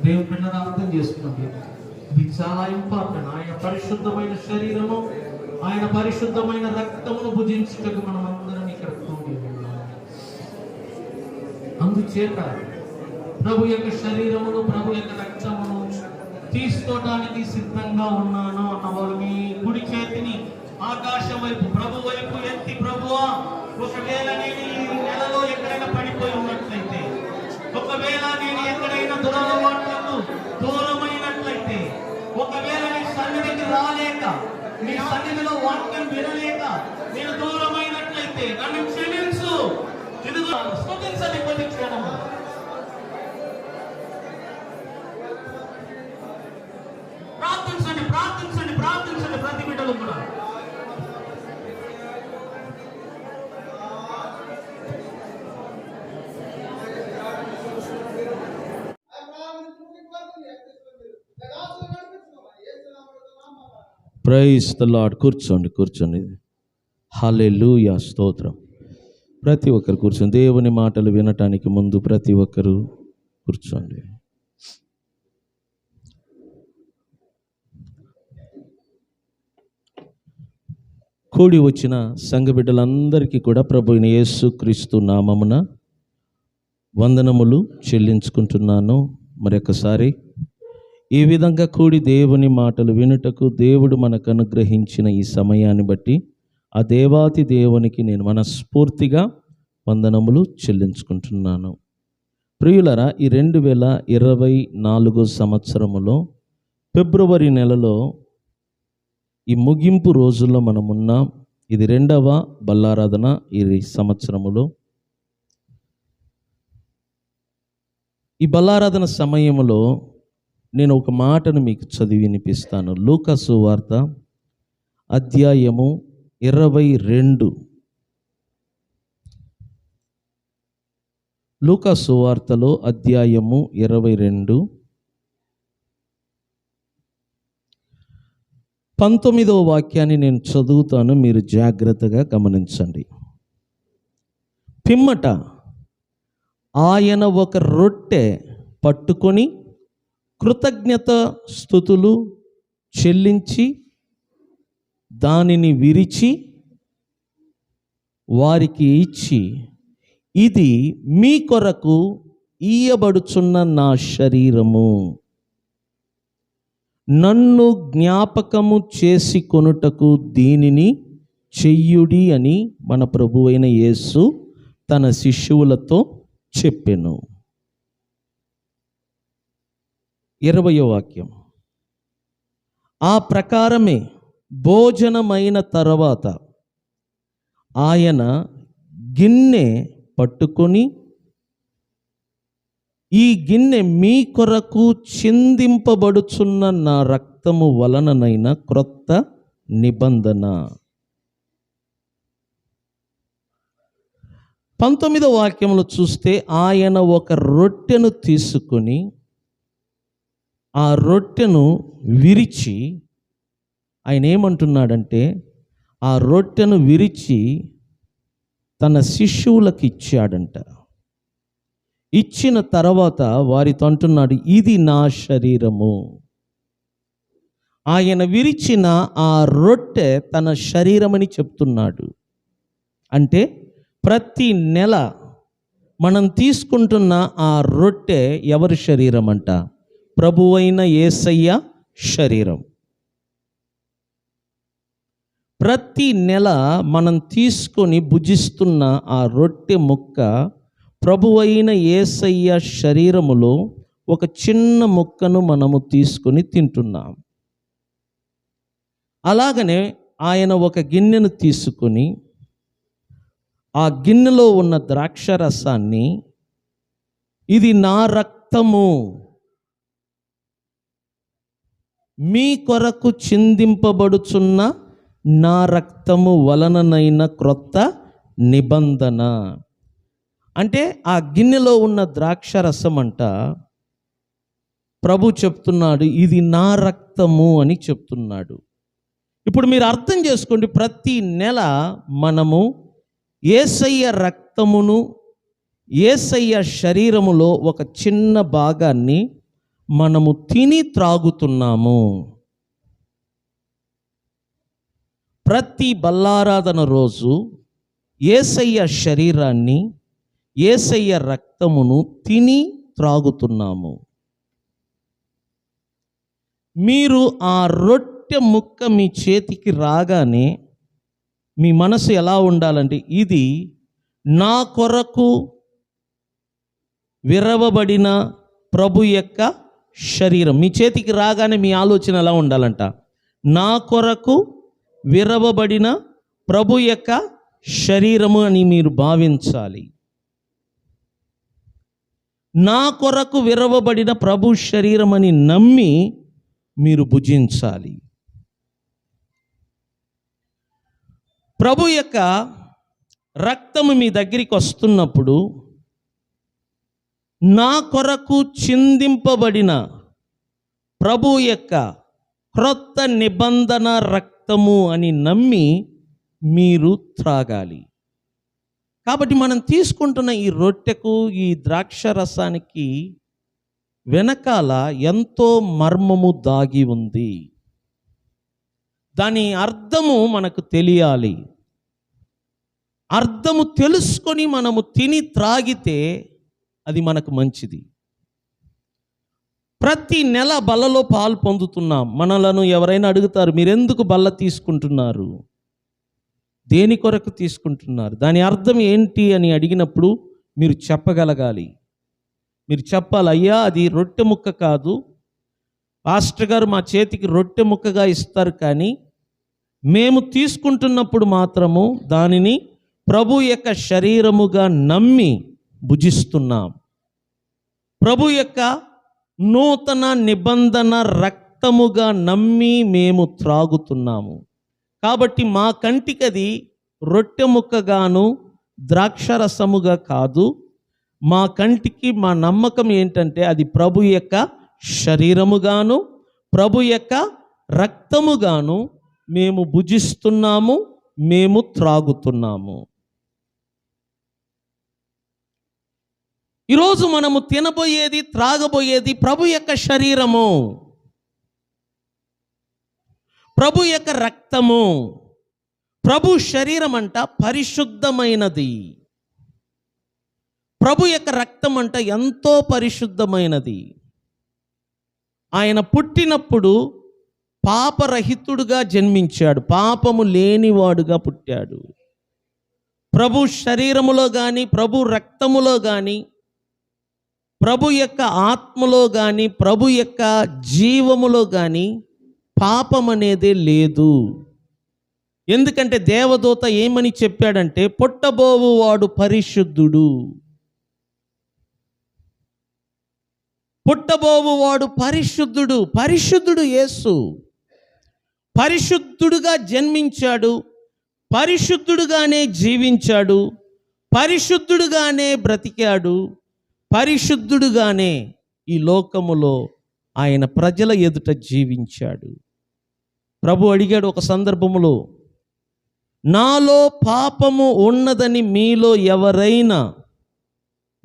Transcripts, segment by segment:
దేవుని బిడ్డలు అర్థం చేసుకున్నది. ఇది చాలా ఇంపార్టెంట్. ఆయన పరిశుద్ధమైన శరీరము, ఆయన పరిశుద్ధమైన రక్తమును భుజించుటకు మనం అందరం ఇక్కడ కూడి ఉన్నాం. అందుచేత ప్రభు యొక్క శరీరమును, ప్రభు యొక్క రక్తమును తీసుకోవడానికి సిద్ధంగా ఉన్నాను అన్నవారు మీ కుడి చేతిని ఆకాశం వైపు, ప్రభు వైపు ఎత్తి, ప్రభువా, ఒకవేళ నేను ఈ నెలలో ఎక్కడైనా పడిపోయి ఉన్నట్లయితే, ఒకవేళ నేను ఎక్కడైనా దురలవాట్లకు దూరమైనట్లయితే, ఒకవేళ నీ సన్నిధికి రాలేక, నీ సన్నిధిలో వాక్యం వినలేక నేను దూరమైనట్లయితే నన్ను క్షమించు. ఇదిగో స్తుతించండి కొద్ది క్షణము. ప్రార్థించండి, ప్రార్థించండి, ప్రార్థించండి ప్రతి బిడ్డలు కూడా. Praise the Lord. కూర్చోండి, కూర్చోండి. హల్లెలూయా, స్తోత్రం. ప్రతి ఒక్కరు కూర్చోండి. దేవుని మాటలు వినటానికి ముందు ప్రతి ఒక్కరు కూర్చోండి. కూడి వచ్చిన సంఘ బిడ్డలందరికీ కూడా ప్రభువైన యేసుక్రీస్తు నామమున వందనములు చెల్లించుకుంటున్నాను. మరొకసారి ఈ విధంగా కూడి దేవుని మాటలు వినుటకు దేవుడు మనకు అనుగ్రహించిన ఈ సమయాన్ని బట్టి ఆ దేవాతి దేవునికి నేను మనస్ఫూర్తిగా వందనములు చెల్లించుకుంటున్నాను. ప్రియులరా, ఈ 2024 సంవత్సరములో ఫిబ్రవరి నెలలో ఈ ముగింపు రోజుల్లో మనమున్నాం. ఇది 2వ బల్లారాధన ఈ సంవత్సరములో. ఈ బల్లారాధన సమయంలో నేను ఒక మాటను మీకు చదివి వినిపిస్తాను. లూకా సువార్త అధ్యాయము 22. లూకా సువార్తలో అధ్యాయము 22 19వ వాక్యాన్ని నేను చదువుతాను, మీరు జాగ్రత్తగా గమనించండి. పిమ్మట ఆయన ఒక రొట్టె పట్టుకొని కృతజ్ఞత స్తుతులు చెల్లించి దానిని విరిచి వారికి ఇచ్చి, ఇది మీ కొరకు ఇయ్యబడుచున్న నా శరీరము, నన్ను జ్ఞాపకము చేసి కొనుటకు దీనిని చెయ్యుడి అని మన ప్రభువైన యేసు తన శిష్యులతో చెప్పెను. 20వ వాక్యం. ఆ ప్రకారమే భోజనమైన తర్వాత ఆయన గిన్నె పట్టుకొని, ఈ గిన్నె మీ కొరకు చిందింపబడుచున్న నా రక్తము వలననైన క్రొత్త నిబంధన. 19వ వాక్యంలో చూస్తే ఆయన ఒక రొట్టెను తీసుకొని ఆ రొట్టెను విరిచి, ఆయన ఏమంటున్నాడంటే ఆ రొట్టెను విరిచి తన శిష్యులకు ఇచ్చాడంట. ఇచ్చిన తర్వాత వారితో అంటున్నాడు, ఇది నా శరీరము. ఆయన విరిచిన ఆ రొట్టె తన శరీరమని చెప్తున్నాడు. అంటే ప్రతి నెల మనం తీసుకుంటున్న ఆ రొట్టె ఎవరి శరీరం అంట? ప్రభువైన యేసయ్య శరీరం. ప్రతి నెల మనం తీసుకొని భుజిస్తున్న ఆ రొట్టె ముక్క ప్రభువైన యేసయ్య శరీరములో ఒక చిన్న ముక్కను మనము తీసుకొని తింటున్నాం. అలాగనే ఆయన ఒక గిన్నెను తీసుకొని ఆ గిన్నెలో ఉన్న ద్రాక్ష రసాన్ని, ఇది నా రక్తము, మీ కొరకు చిందింపబడుచున్న నా రక్తము వలననైన క్రొత్త నిబంధన. అంటే ఆ గిన్నెలో ఉన్న ద్రాక్ష రసం అంట ప్రభు చెప్తున్నాడు, ఇది నా రక్తము అని చెప్తున్నాడు. ఇప్పుడు మీరు అర్థం చేసుకోండి, ప్రతి నెల మనము యేసయ్య రక్తమును, యేసయ్య శరీరములో ఒక చిన్న భాగాన్ని మనము తిని త్రాగుతున్నాము. ప్రతి బల్లారాధన రోజు యేసయ్య శరీరాన్ని, యేసయ్య రక్తమును తిని త్రాగుతున్నాము. మీరు ఆ రొట్టె ముక్క మీ చేతికి రాగానే మీ మనసు ఎలా ఉండాలంటే, ఇది నా కొరకు విరవబడిన ప్రభు యొక్క శరీరం. మీ చేతికి రాగానే మీ ఆలోచన ఎలా ఉండాలంట, నా కొరకు విరవబడిన ప్రభు యొక్క శరీరము అని మీరు భావించాలి. నా కొరకు విరవబడిన ప్రభు శరీరం అని నమ్మి మీరు భుజించాలి. ప్రభు యొక్క రక్తము మీ దగ్గరికి వస్తున్నప్పుడు, నా కొరకు చిందింపబడిన ప్రభు యొక్క క్రొత్త నిబంధన రక్తము అని నమ్మి మీరు త్రాగాలి. కాబట్టి మనం తీసుకుంటున్న ఈ రొట్టెకు, ఈ ద్రాక్ష రసానికి వెనకాల ఎంతో మర్మము దాగి ఉంది. దాని అర్థము మనకు తెలియాలి. అర్థము తెలుసుకొని మనము తిని త్రాగితే అది మనకు మంచిది. ప్రతి నెల బల్లలో పాలు పొందుతున్నాం. మనలను ఎవరైనా అడుగుతారు, మీరెందుకు బల్ల తీసుకుంటున్నారు, దేని కొరకు తీసుకుంటున్నారు, దాని అర్థం ఏంటి అని అడిగినప్పుడు మీరు చెప్పగలగాలి. మీరు చెప్పాలి, అయ్యా అది రొట్టె ముక్క కాదు, పాస్టర్ గారు మా చేతికి రొట్టె ముక్కగా ఇస్తారు, కానీ మేము తీసుకుంటున్నప్పుడు మాత్రము దానిని ప్రభు యొక్క శరీరముగా నమ్మి భుజిస్తున్నాం. ప్రభు యొక్క నూతన నిబంధన రక్తముగా నమ్మి మేము త్రాగుతున్నాము. కాబట్టి మా కంటికి అది రొట్టె ముక్కగాను ద్రాక్షరసముగా కాదు. మా కంటికి మా నమ్మకం ఏంటంటే అది ప్రభు యొక్క శరీరముగాను ప్రభు యొక్క రక్తముగాను మేము భుజిస్తున్నాము, మేము త్రాగుతున్నాము. ఈరోజు మనము తినబోయేది, త్రాగబోయేది ప్రభు యొక్క శరీరము, ప్రభు యొక్క రక్తము. ప్రభు శరీరం అంట పరిశుద్ధమైనది, ప్రభు యొక్క రక్తం అంట ఎంతో పరిశుద్ధమైనది. ఆయన పుట్టినప్పుడు పాపరహితుడుగా జన్మించాడు, పాపము లేనివాడుగా పుట్టాడు. ప్రభు శరీరములో కానీ, ప్రభు రక్తములో కానీ, ప్రభు యొక్క ఆత్మలో కానీ, ప్రభు యొక్క జీవములో కానీ పాపం అనేదే లేదు. ఎందుకంటే దేవదూత ఏమని చెప్పాడంటే, పుట్టబోవువాడు పరిశుద్ధుడు, పుట్టబోవువాడు పరిశుద్ధుడు. పరిశుద్ధుడు యేసు. పరిశుద్ధుడుగా జన్మించాడు, పరిశుద్ధుడుగానే జీవించాడు, పరిశుద్ధుడుగానే బ్రతికాడు, పరిశుద్ధుడుగానే ఈ లోకములో ఆయన ప్రజల ఎదుట జీవించాడు. ప్రభు అడిగాడు ఒక సందర్భములో, నాలో పాపము ఉన్నదని మీలో ఎవరైనా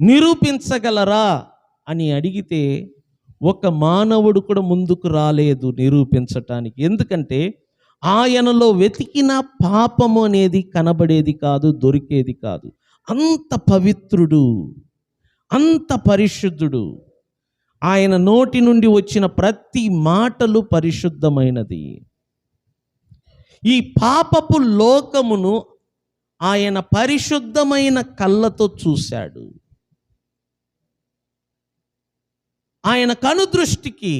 నిరూపించగలరా అని అడిగితే ఒక మానవుడు కూడా ముందుకు రాలేదు నిరూపించటానికి. ఎందుకంటే ఆయనలో వెతికిన పాపము అనేది కనబడేది కాదు, దొరికేది కాదు. అంత పవిత్రుడు, అంత పరిశుద్ధుడు. ఆయన నోటి నుండి వచ్చిన ప్రతి మాటలు పరిశుద్ధమైనది. ఈ పాపపు లోకమును ఆయన పరిశుద్ధమైన కళ్ళతో చూశాడు. ఆయన కనుదృష్టికి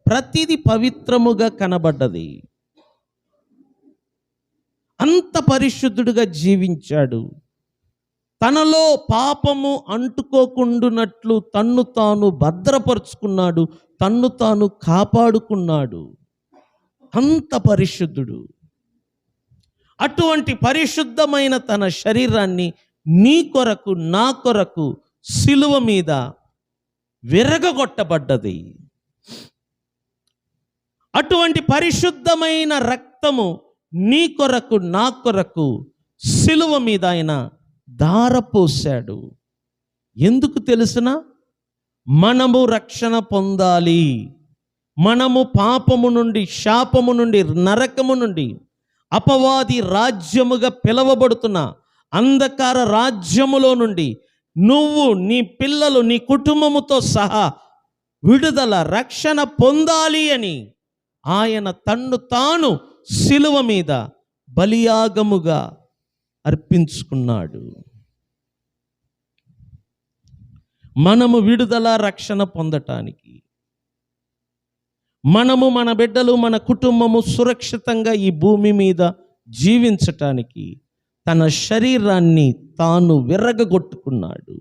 ప్రతిదీ పవిత్రముగా కనబడ్డది. అంత పరిశుద్ధుడుగా జీవించాడు. తనలో పాపము అంటుకోకుండునట్లు తన్ను తాను భద్రపరుచుకున్నాడు, తన్ను తాను కాపాడుకున్నాడు. అంత పరిశుద్ధుడు. అటువంటి పరిశుద్ధమైన తన శరీరాన్ని నీ కొరకు, నా కొరకు సిలువ మీద విరగగొట్టబడ్డది. అటువంటి పరిశుద్ధమైన రక్తము నీ కొరకు, నా కొరకు సిలువ మీద ఆయన ధారపోశాడు. ఎందుకు తెలుసునా? మనము రక్షణ పొందాలి. మనము పాపము నుండి, శాపము నుండి, నరకము నుండి, అపవాది రాజ్యముగా పిలవబడుతున్న అంధకార రాజ్యములో నుండి నువ్వు, నీ పిల్లలు, నీ కుటుంబముతో సహా విడుదల, రక్షణ పొందాలి అని ఆయన తన్ను తాను శిలువ మీద బలియాగముగా అర్పించుకున్నాడు. మనము విడుదల, రక్షణ పొందటానికి, మనము, మన బిడ్డలు, మన కుటుంబము సురక్షితంగా ఈ భూమి మీద జీవించటానికి తన శరీరాన్ని తాను విర్రగొట్టుకున్నాడు.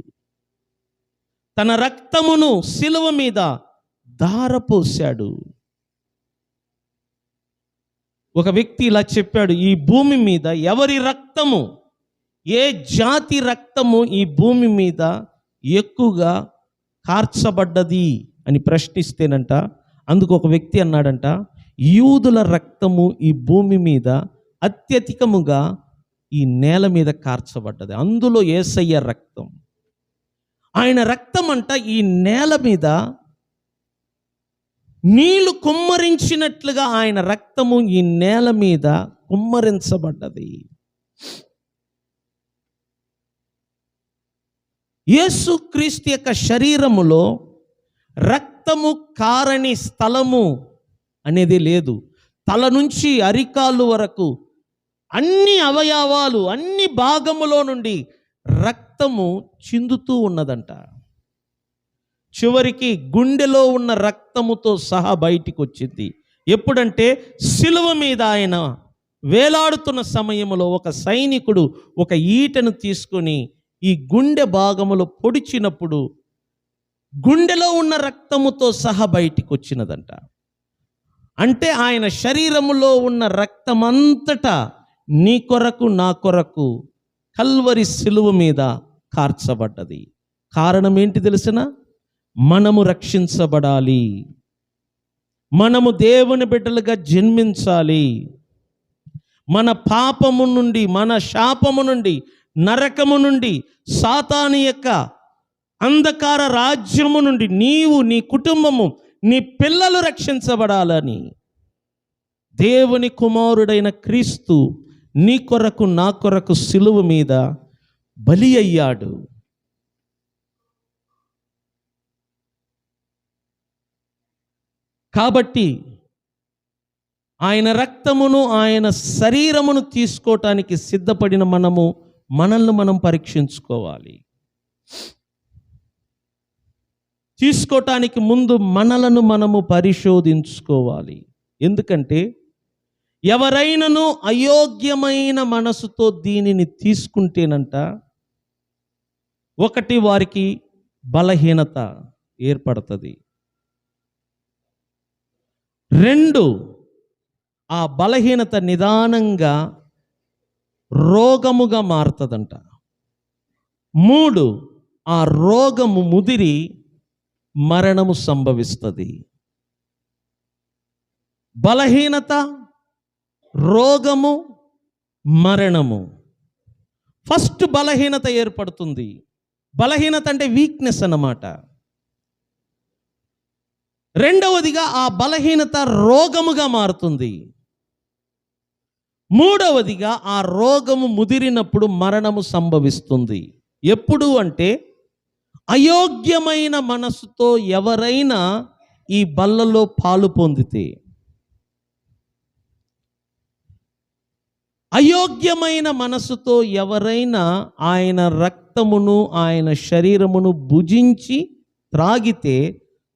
తన రక్తమును శిలువ మీద ధారపోశాడు. ఒక వ్యక్తి ఇలా చెప్పాడు, ఈ భూమి మీద ఎవరి రక్తము, ఏ జాతి రక్తము ఈ భూమి మీద ఎక్కువగా కార్చబడ్డది అని ప్రశ్నిస్తేనంట, అందుకు ఒక వ్యక్తి అన్నాడంట, యూదుల రక్తము ఈ భూమి మీద అత్యధికముగా ఈ నేల మీద కార్చబడ్డది. అందులో యేసయ్య రక్తం, ఆయన రక్తం అంట ఈ నేల మీద నీళ్లు కుమ్మరించినట్లుగా ఆయన రక్తము ఈ నేల మీద కుమ్మరించబడ్డది. యేసుక్రీస్తు యొక్క శరీరములో రక్తము కారని స్థలము అనేది లేదు. తల నుంచి అరికాలు వరకు అన్ని అవయవాలు, అన్ని భాగములో నుండి రక్తము చిందుతూ ఉన్నదంట. చివరికి గుండెలో ఉన్న రక్తముతో సహా బయటికి వచ్చింది. ఎప్పుడంటే శిలువ మీద ఆయన వేలాడుతున్న సమయంలో ఒక సైనికుడు ఒక ఈటను తీసుకొని ఈ గుండె భాగములో పొడిచినప్పుడు గుండెలో ఉన్న రక్తముతో సహా బయటికి వచ్చినదంట. అంటే ఆయన శరీరములో ఉన్న రక్తమంతటా నీ కొరకు, నా కొరకు కల్వరి శిలువ మీద కార్చబడ్డది. కారణం ఏంటి తెలిసిన? మనము రక్షించబడాలి, మనము దేవుని బిడ్డలుగా జన్మించాలి, మన పాపము నుండి, మన శాపము నుండి, నరకము నుండి, సాతాను యొక్క అంధకార రాజ్యము నుండి నీవు, నీ కుటుంబము, నీ పిల్లలు రక్షించబడాలని దేవుని కుమారుడైన క్రీస్తు నీ కొరకు, నా కొరకు శిలువ మీద బలి అయ్యాడు. కాబట్టి ఆయన రక్తమును, ఆయన శరీరమును తీసుకోవటానికి సిద్ధపడిన మనల్ని మనం పరీక్షించుకోవాలి. తీసుకోవటానికి ముందు మనలను మనము పరిశోధించుకోవాలి. ఎందుకంటే ఎవరైనను అయోగ్యమైన మనసుతో దీనిని తీసుకుంటేనంట, ఒకటి వారికి బలహీనత ఏర్పడుతుంది, రెండు ఆ బలహీనత నిదానంగా రోగముగా మారుతుందంట, మూడు ఆ రోగము ముదిరి మరణము సంభవిస్తుంది. బలహీనత, రోగము, మరణము. ఫస్ట్ బలహీనత ఏర్పడుతుంది. బలహీనత అంటే వీక్నెస్ అన్నమాట. రెండవదిగా ఆ బలహీనత రోగముగా మారుతుంది. మూడవదిగా ఆ రోగము ముదిరినప్పుడు మరణము సంభవిస్తుంది. ఎప్పుడు అంటే అయోగ్యమైన మనసుతో ఎవరైనా ఈ బల్లలో పాలు పొందితే, అయోగ్యమైన మనసుతో ఎవరైనా ఆయన రక్తమును, ఆయన శరీరమును భుజించి త్రాగితే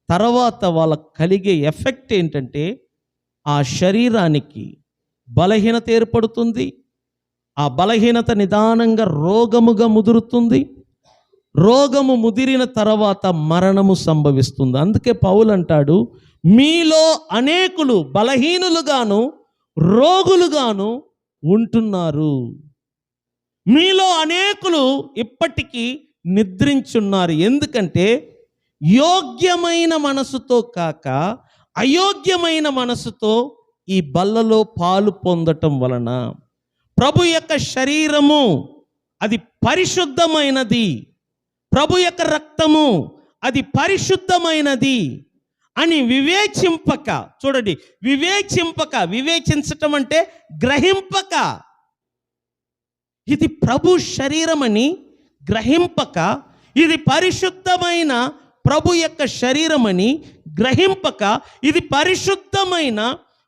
తర్వాత వాళ్ళకు కలిగే ఎఫెక్ట్ ఏంటంటే ఆ శరీరానికి బలహీనత ఏర్పడుతుంది. ఆ బలహీనత నిదానంగా రోగముగా ముదురుతుంది. రోగము ముదిరిన తర్వాత మరణము సంభవిస్తుంది. అందుకే పౌలు అంటాడు, మీలో అనేకులు బలహీనులుగాను రోగులుగాను ఉంటున్నారు. మీలో అనేకులు ఇప్పటికీ నిద్రించున్నారు. ఎందుకంటే యోగ్యమైన మనసుతో కాక అయోగ్యమైన మనసుతో ఈ బల్లలో పాలు పొందటం వలన ప్రభు యొక్క శరీరము అది పరిశుద్ధమైనది, ప్రభు యొక్క రక్తము అది పరిశుద్ధమైనది అని వివేచింపక, చూడండి, వివేచించటం అంటే గ్రహింపక, ఇది ప్రభు శరీరం అని గ్రహింపక, ఇది పరిశుద్ధమైన ప్రభు యొక్క శరీరం అని గ్రహింపక, ఇది పరిశుద్ధమైన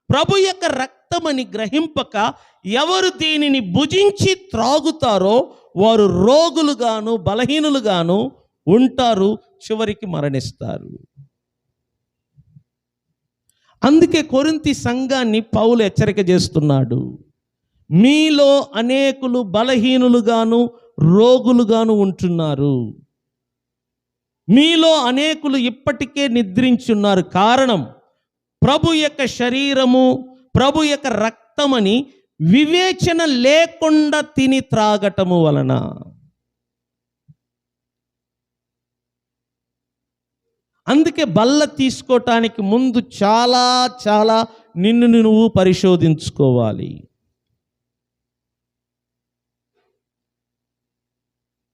ప్రభు యొక్క రక్తమని గ్రహింపక, ఎవరు దీనిని భుజించి త్రాగుతారో వారు రోగులుగాను బలహీనులుగాను ఉంటారు, చివరికి మరణిస్తారు. అందుకే కొరింథీ సంఘాన్ని పౌలు హెచ్చరిక చేస్తున్నాడు. మీలో అనేకులు బలహీనులుగాను రోగులుగాను ఉంటున్నారు. మీలో అనేకులు ఇప్పటికే నిద్రించున్నారు. కారణం, ప్రభు యొక్క శరీరము, ప్రభు యొక్క రక్తమని వివేచన లేకుండా తిని త్రాగటము వలన. అందుకే బల్ల తీసుకోవటానికి ముందు చాలా నిన్ను నువ్వు పరిశోధించుకోవాలి.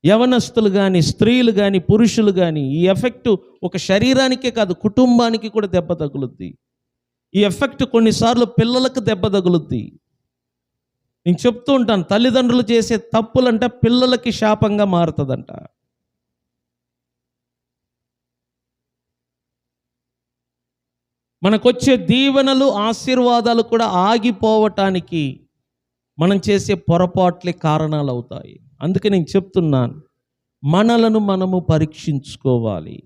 యవనస్తులు కానీ, స్త్రీలు కానీ, పురుషులు కానీ, ఈ ఎఫెక్ట్ ఒక శరీరానికే కాదు, కుటుంబానికి కూడా దెబ్బ తగులుద్ది. ఈ ఎఫెక్ట్ కొన్నిసార్లు పిల్లలకు దెబ్బ తగులుద్ది. నేను చెప్తూ ఉంటాను, తల్లిదండ్రులు చేసే తప్పులంట పిల్లలకి శాపంగా మారుతుందంట. మనకొచ్చే దీవెనలు, ఆశీర్వాదాలు కూడా ఆగిపోవటానికి మనం చేసే పొరపాట్లే కారణాలు అవుతాయి. అందుకే నేను చెప్తున్నాను, మనలను మనము పరీక్షించుకోవాలి.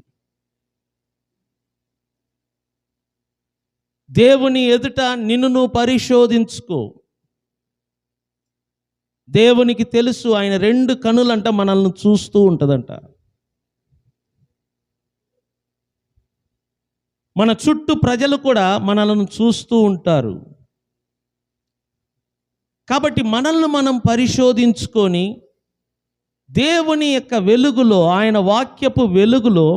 దేవుని ఎదుట నిన్ను నువ్వు పరిశోధించుకో. దేవునికి తెలుసు, ఆయన 2 కనులంట మనల్ని చూస్తూ ఉంటుందంట. మన చుట్టూ ప్రజలు కూడా మనల్ని చూస్తూ ఉంటారు. కాబట్టి మనల్ని మనం పరిశోధించుకొని దేవుని యొక్క వెలుగులో, ఆయన వాక్యపు వెలుగులో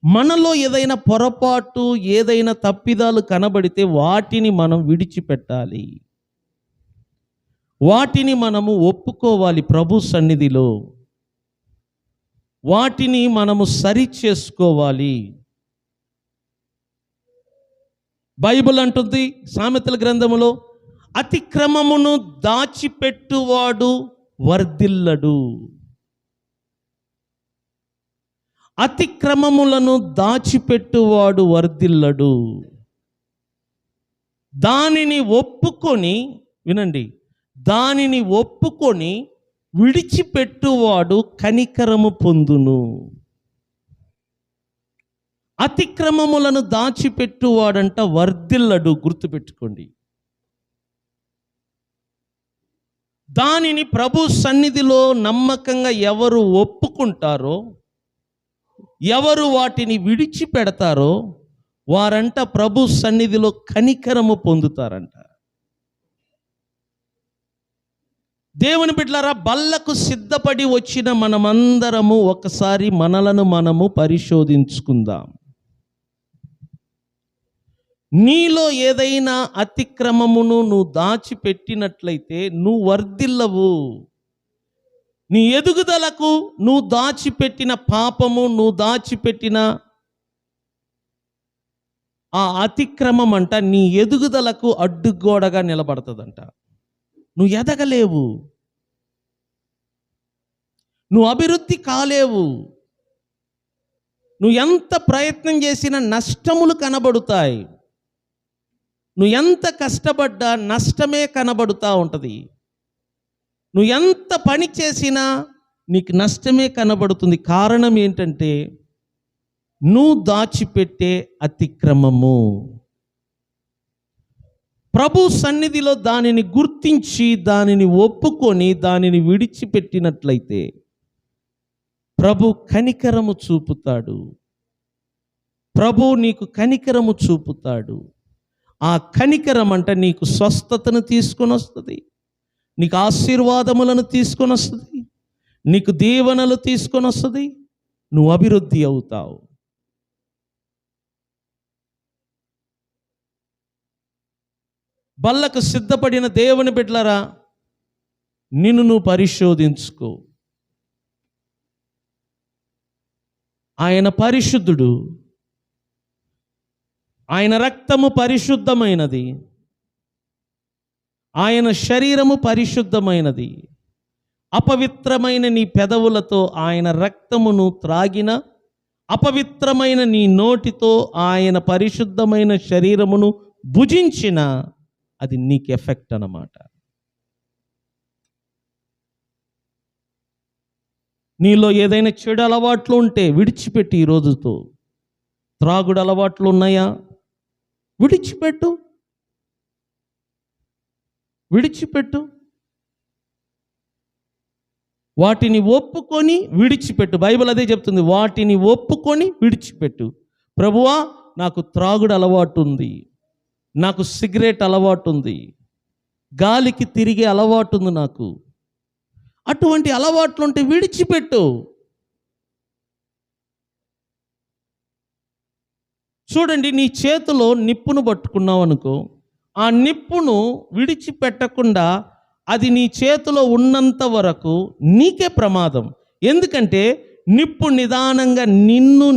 మనలో ఏదైనా పొరపాటు, ఏదైనా తప్పిదాలు కనబడితే వాటిని మనం విడిచిపెట్టాలి. వాటిని మనము ఒప్పుకోవాలి ప్రభు సన్నిధిలో. వాటిని మనము సరి చేసుకోవాలి. బైబిల్ అంటుంది సామెతల గ్రంథములో, అతిక్రమమును దాచిపెట్టువాడు వర్ధిల్లడు. అతిక్రమములను దాచిపెట్టువాడు వర్ధిల్లడు. దానిని ఒప్పుకొని, వినండి, దానిని ఒప్పుకొని విడిచిపెట్టువాడు కనికరము పొందును. అతిక్రమములను దాచిపెట్టువాడంట వర్ధిల్లడు. గుర్తుపెట్టుకోండి. దానిని ప్రభు సన్నిధిలో నమ్మకంగా ఎవరు ఒప్పుకుంటారో, ఎవరు వాటిని విడిచిపెడతారో వారంట ప్రభు సన్నిధిలో కనికరము పొందుతారంట. దేవుని బిడ్డలారా, బల్లకు సిద్ధపడి వచ్చిన మనమందరము ఒకసారి మనలను మనము పరిశోధించుకుందాం. నీలో ఏదైనా అతిక్రమమును నువ్వు దాచిపెట్టినట్లయితే నువ్వు వర్ధిల్లవు. నీ ఎదుగుదలకు నువ్వు దాచిపెట్టిన పాపము, నువ్వు దాచిపెట్టిన ఆ అతిక్రమం అంట నీ ఎదుగుదలకు అడ్డుగోడగా నిలబడుతుందంట. నువ్వు ఎదగలేవు, నువ్వు అభివృద్ధి కాలేవు. నువ్వు ఎంత ప్రయత్నం చేసినా నష్టములు కనబడుతాయి. నువ్వు ఎంత కష్టపడ్డా నష్టమే కనబడుతూ ఉంటుంది. నువ్వు ఎంత పని చేసినా నీకు నష్టమే కనబడుతుంది. కారణం ఏంటంటే నువ్వు దాచిపెట్టే అతిక్రమము. ప్రభు సన్నిధిలో దానిని గుర్తించి, దానిని ఒప్పుకొని, దానిని విడిచిపెట్టినట్లయితే ప్రభు కనికరము చూపుతాడు. ప్రభు నీకు కనికరము చూపుతాడు. ఆ కనికరం అంట నీకు స్వస్థతను తీసుకొని వస్తుంది, నీకు ఆశీర్వాదములను తీసుకొని వస్తుంది, నీకు దీవెనలు తీసుకొని వస్తుంది. నువ్వు అభివృద్ధి అవుతావు. బల్లకు సిద్ధపడిన దేవుని బిడ్డలారా, నిన్ను నువ్వు పరిశోధించుకో. ఆయన పరిశుద్ధుడు, ఆయన రక్తము పరిశుద్ధమైనది, ఆయన శరీరము పరిశుద్ధమైనది. అపవిత్రమైన నీ పెదవులతో ఆయన రక్తమును త్రాగిన, అపవిత్రమైన నీ నోటితో ఆయన పరిశుద్ధమైన శరీరమును భుజించిన, అది నీకు ఎఫెక్ట్ అన్నమాట. నీలో ఏదైనా చెడు అలవాట్లు ఉంటే విడిచిపెట్టి ఈ రోజుతో. త్రాగుడు అలవాట్లు ఉన్నాయా? విడిచిపెట్టు. వాటిని ఒప్పుకొని విడిచిపెట్టు. బైబిల్ అదే చెప్తుంది, వాటిని ఒప్పుకొని విడిచిపెట్టు. ప్రభువా, నాకు త్రాగుడు అలవాటు ఉంది, నాకు సిగరెట్ అలవాటు ఉంది, గాలికి తిరిగే అలవాటు ఉంది నాకు. అటువంటి అలవాట్లు ఉంటే విడిచిపెట్టు. చూడండి, నీ చేతిలో నిప్పును పట్టుకున్నావు అనుకో, ఆ నిప్పును విడిచిపెట్టకుండా అది నీ చేతిలో ఉన్నంత వరకు నీకే ప్రమాదం. ఎందుకంటే నిప్పు నిదానంగా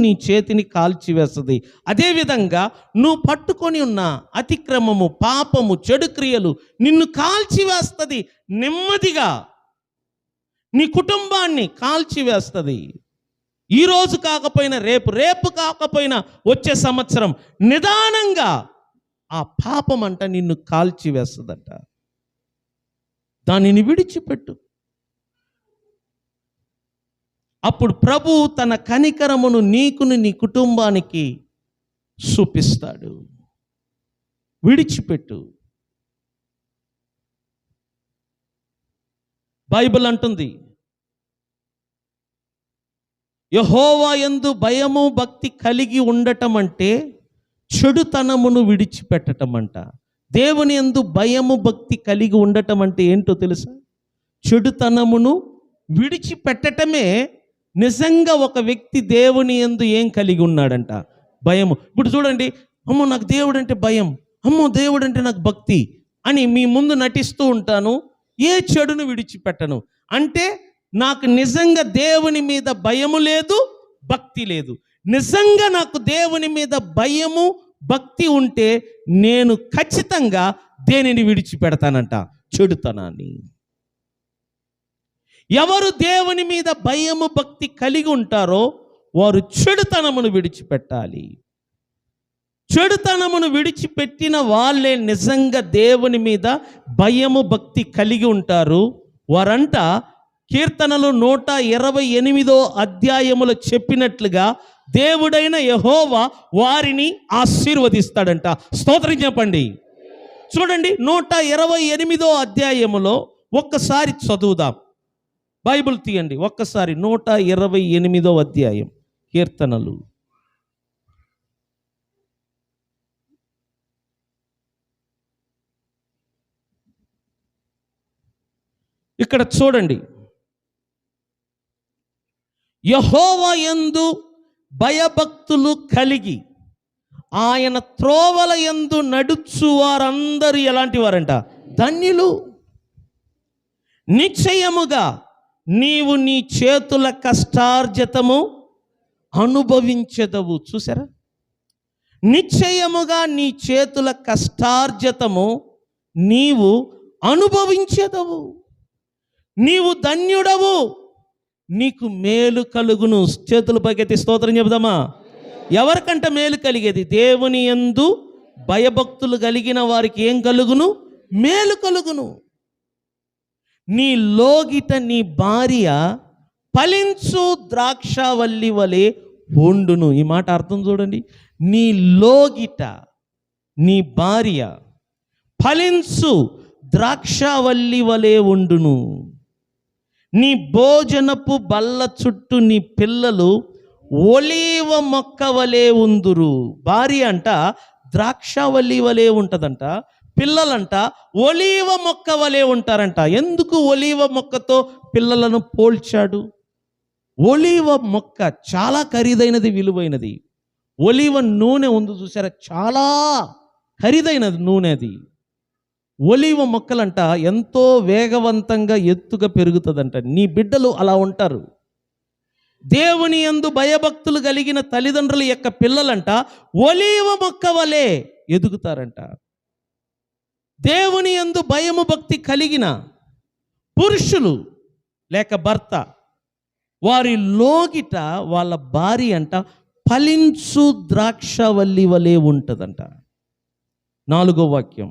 నీ చేతిని కాల్చివేస్తుంది. అదేవిధంగా నువ్వు పట్టుకొని ఉన్న అతిక్రమము, పాపము, చెడు క్రియలు నిన్ను కాల్చివేస్తుంది. నెమ్మదిగా నీ కుటుంబాన్ని కాల్చివేస్తుంది. ఈరోజు కాకపోయినా రేపు, రేపు కాకపోయినా వచ్చే సంవత్సరం నిదానంగా ఆ పాపం అంట నిన్ను కాల్చివేస్తుందంట. దానిని విడిచిపెట్టు. అప్పుడు ప్రభు తన కనికరమును నీకును నీ కుటుంబానికి చూపిస్తాడు. విడిచిపెట్టు. బైబిల్ అంటుంది, యెహోవా యందు భయము భక్తి కలిగి ఉండటం అంటే చెడుతనమును విడిచిపెట్టటం అంట. దేవుని యందు భయము భక్తి కలిగి ఉండటం అంటే ఏంటో తెలుసా? చెడుతనమును విడిచిపెట్టటమే. నిజంగా ఒక వ్యక్తి దేవుని యందు ఏం కలిగి ఉన్నాడంట? భయము. ఇప్పుడు చూడండి, అమ్మో నాకు దేవుడు అంటే భయం, అమ్మో దేవుడు అంటే నాకు భక్తి అని మీ ముందు నటిస్తూ ఉంటాను, ఏ చెడును విడిచిపెట్టను. అంటే నాకు నిజంగా దేవుని మీద భయము లేదు, భక్తి లేదు. నిజంగా నాకు దేవుని మీద భయము భక్తి ఉంటే నేను ఖచ్చితంగా దేనిని విడిచిపెడతానంట? చెడుతనాన్ని. ఎవరు దేవుని మీద భయము భక్తి కలిగి ఉంటారో వారు చెడుతనమును విడిచిపెట్టాలి. చెడుతనమును విడిచిపెట్టిన వాళ్ళే నిజంగా దేవుని మీద భయము భక్తి కలిగి ఉంటారు. వారంట కీర్తనలు 128 అధ్యాయములో చెప్పినట్లుగా దేవుడైన యెహోవా వారిని ఆశీర్వదిస్తాడంట. స్తోత్రం చెప్పండి. చూడండి, 128 అధ్యాయములో ఒక్కసారి చదువుదాం. బైబిల్ తీయండి ఒక్కసారి. 128 అధ్యాయం కీర్తనలు. ఇక్కడ చూడండి, యెహోవా యందు భయభక్తులు కలిగి ఆయన త్రోవల యందు నడుచు వారందరూ ఎలాంటి వారంట? ధన్యులు. నిశ్చయముగా నీవు నీ చేతుల కష్టార్జితము అనుభవించెదవు. చూసారా? నిశ్చయముగా నీ చేతుల కష్టార్జితము నీవు అనుభవించెదవు. నీవు ధన్యుడవు, నీకు మేలు కలుగును. చేతులు పైకెత్తి స్తోత్రం చెబుదామా? ఎవరికంట మేలు కలిగేది? దేవుని యందు భయభక్తులు కలిగిన వారికి ఏం కలుగును? మేలు కలుగును. నీ లోగిట నీ భార్య ఫలించు ద్రాక్షవల్లి వలె ఉండును. ఈ మాట అర్థం చూడండి. నీ లోగిట నీ భార్య ఫలించు ద్రాక్షవల్లి వలె ఉండును. నీ భోజనపు బల్ల చుట్టూ నీ పిల్లలు ఒలీవ మొక్క వలె ఉందురు. భార్య అంట ద్రాక్షవల్లి వలె ఉంటుందంట, పిల్లలంట ఒలీవ మొక్క వలె ఉంటారంట. ఎందుకు ఒలీవ మొక్కతో పిల్లలను పోల్చాడు? ఒలీవ మొక్క చాలా ఖరీదైనది, విలువైనది. ఒలీవ నూనె ఉంది చూసారా, చాలా ఖరీదైనది నూనె అది. ఒలీవ మొక్కలంట ఎంతో వేగవంతంగా ఎత్తుగా పెరుగుతుందంట. నీ బిడ్డలు అలా ఉంటారు. దేవుని యందు భయభక్తులు కలిగిన తల్లిదండ్రుల యొక్క పిల్లలంట ఒలీవ మొక్క వలె ఎదుగుతారంట. దేవుని యందు భయము భక్తి కలిగిన పురుషులు లేక భర్త, వారి లోగిట వాళ్ళ భార్య అంట ఫలించు ద్రాక్షవల్లి వలె ఉంటుందంట. 4వ వాక్యం,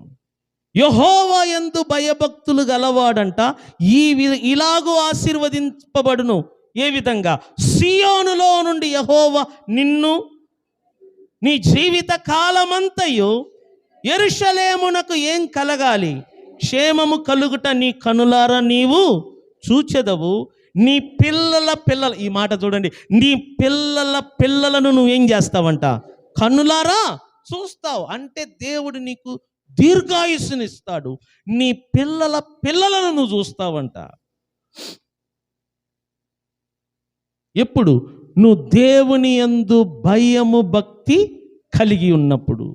యెహోవా యందు భయభక్తులు గలవాడంట ఇలాగూ ఆశీర్వదింపబడును. ఏ విధంగా? సియోనులో నుండి యెహోవా నిన్ను నీ జీవిత కాలమంతయు యెరూషలేమునకు ఏం కలగాలి? క్షేమము కలుగుట నీ కనులారా నీవు చూచెదవు. నీ పిల్లల పిల్లల, ఈ మాట చూడండి, నీ పిల్లల పిల్లలను నువ్వేం చేస్తావంట? కనులారా చూస్తావు. అంటే దేవుడు నీకు దీర్ఘాయుస్సునిస్తాడు. నీ పిల్లల పిల్లలను నువ్వు చూస్తావంట. ఎప్పుడు? నువ్వు దేవుని యందు భయము భక్తి కలిగి ఉన్నప్పుడు.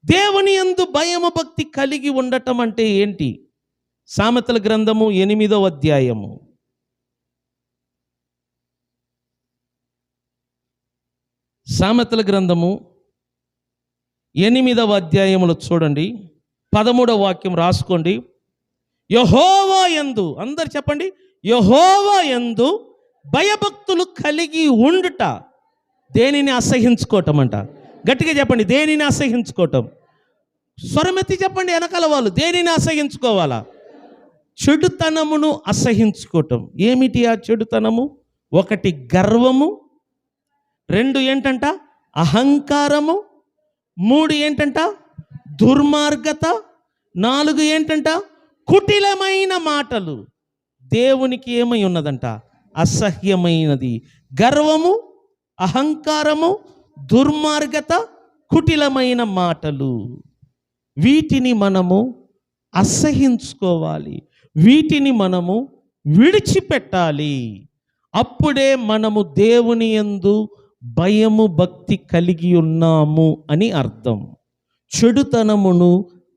దేవుని యందు భయము భక్తి కలిగి ఉండటం అంటే ఏంటి? సామెతల గ్రంథము 8వ అధ్యాయము. సామెతల గ్రంథము 8వ అధ్యాయములో చూడండి, 13వ వాక్యం రాసుకోండి. యెహోవా యందు, అందరు చెప్పండి, యెహోవా యందు భయభక్తులు కలిగి ఉండుట. దేనిని అసహించుకోవటం అంట. గట్టిగా చెప్పండి, దేనిని అసహించుకోవటం. స్వరమెత్తి చెప్పండి వెనకాల వాళ్ళు, దేనిని అసహించుకోవాలా? చెడుతనమును అసహించుకోవటం. ఏమిటి ఆ చెడుతనము? 1 గర్వము, 2 ఏంటంట అహంకారము, 3 ఏంటంట దుర్మార్గత, 4 ఏంటంట కుటిలమైన మాటలు. దేవునికి ఏమై ఉన్నదంట? అసహ్యమైనది. గర్వము, అహంకారము, దుర్మార్గత, కుటిలమైన మాటలు. వీటిని మనము అసహించుకోవాలి, వీటిని మనము విడిచిపెట్టాలి. అప్పుడే మనము దేవుని యందు భయము భక్తి కలిగి ఉన్నాము అని అర్థం. చెడుతనమును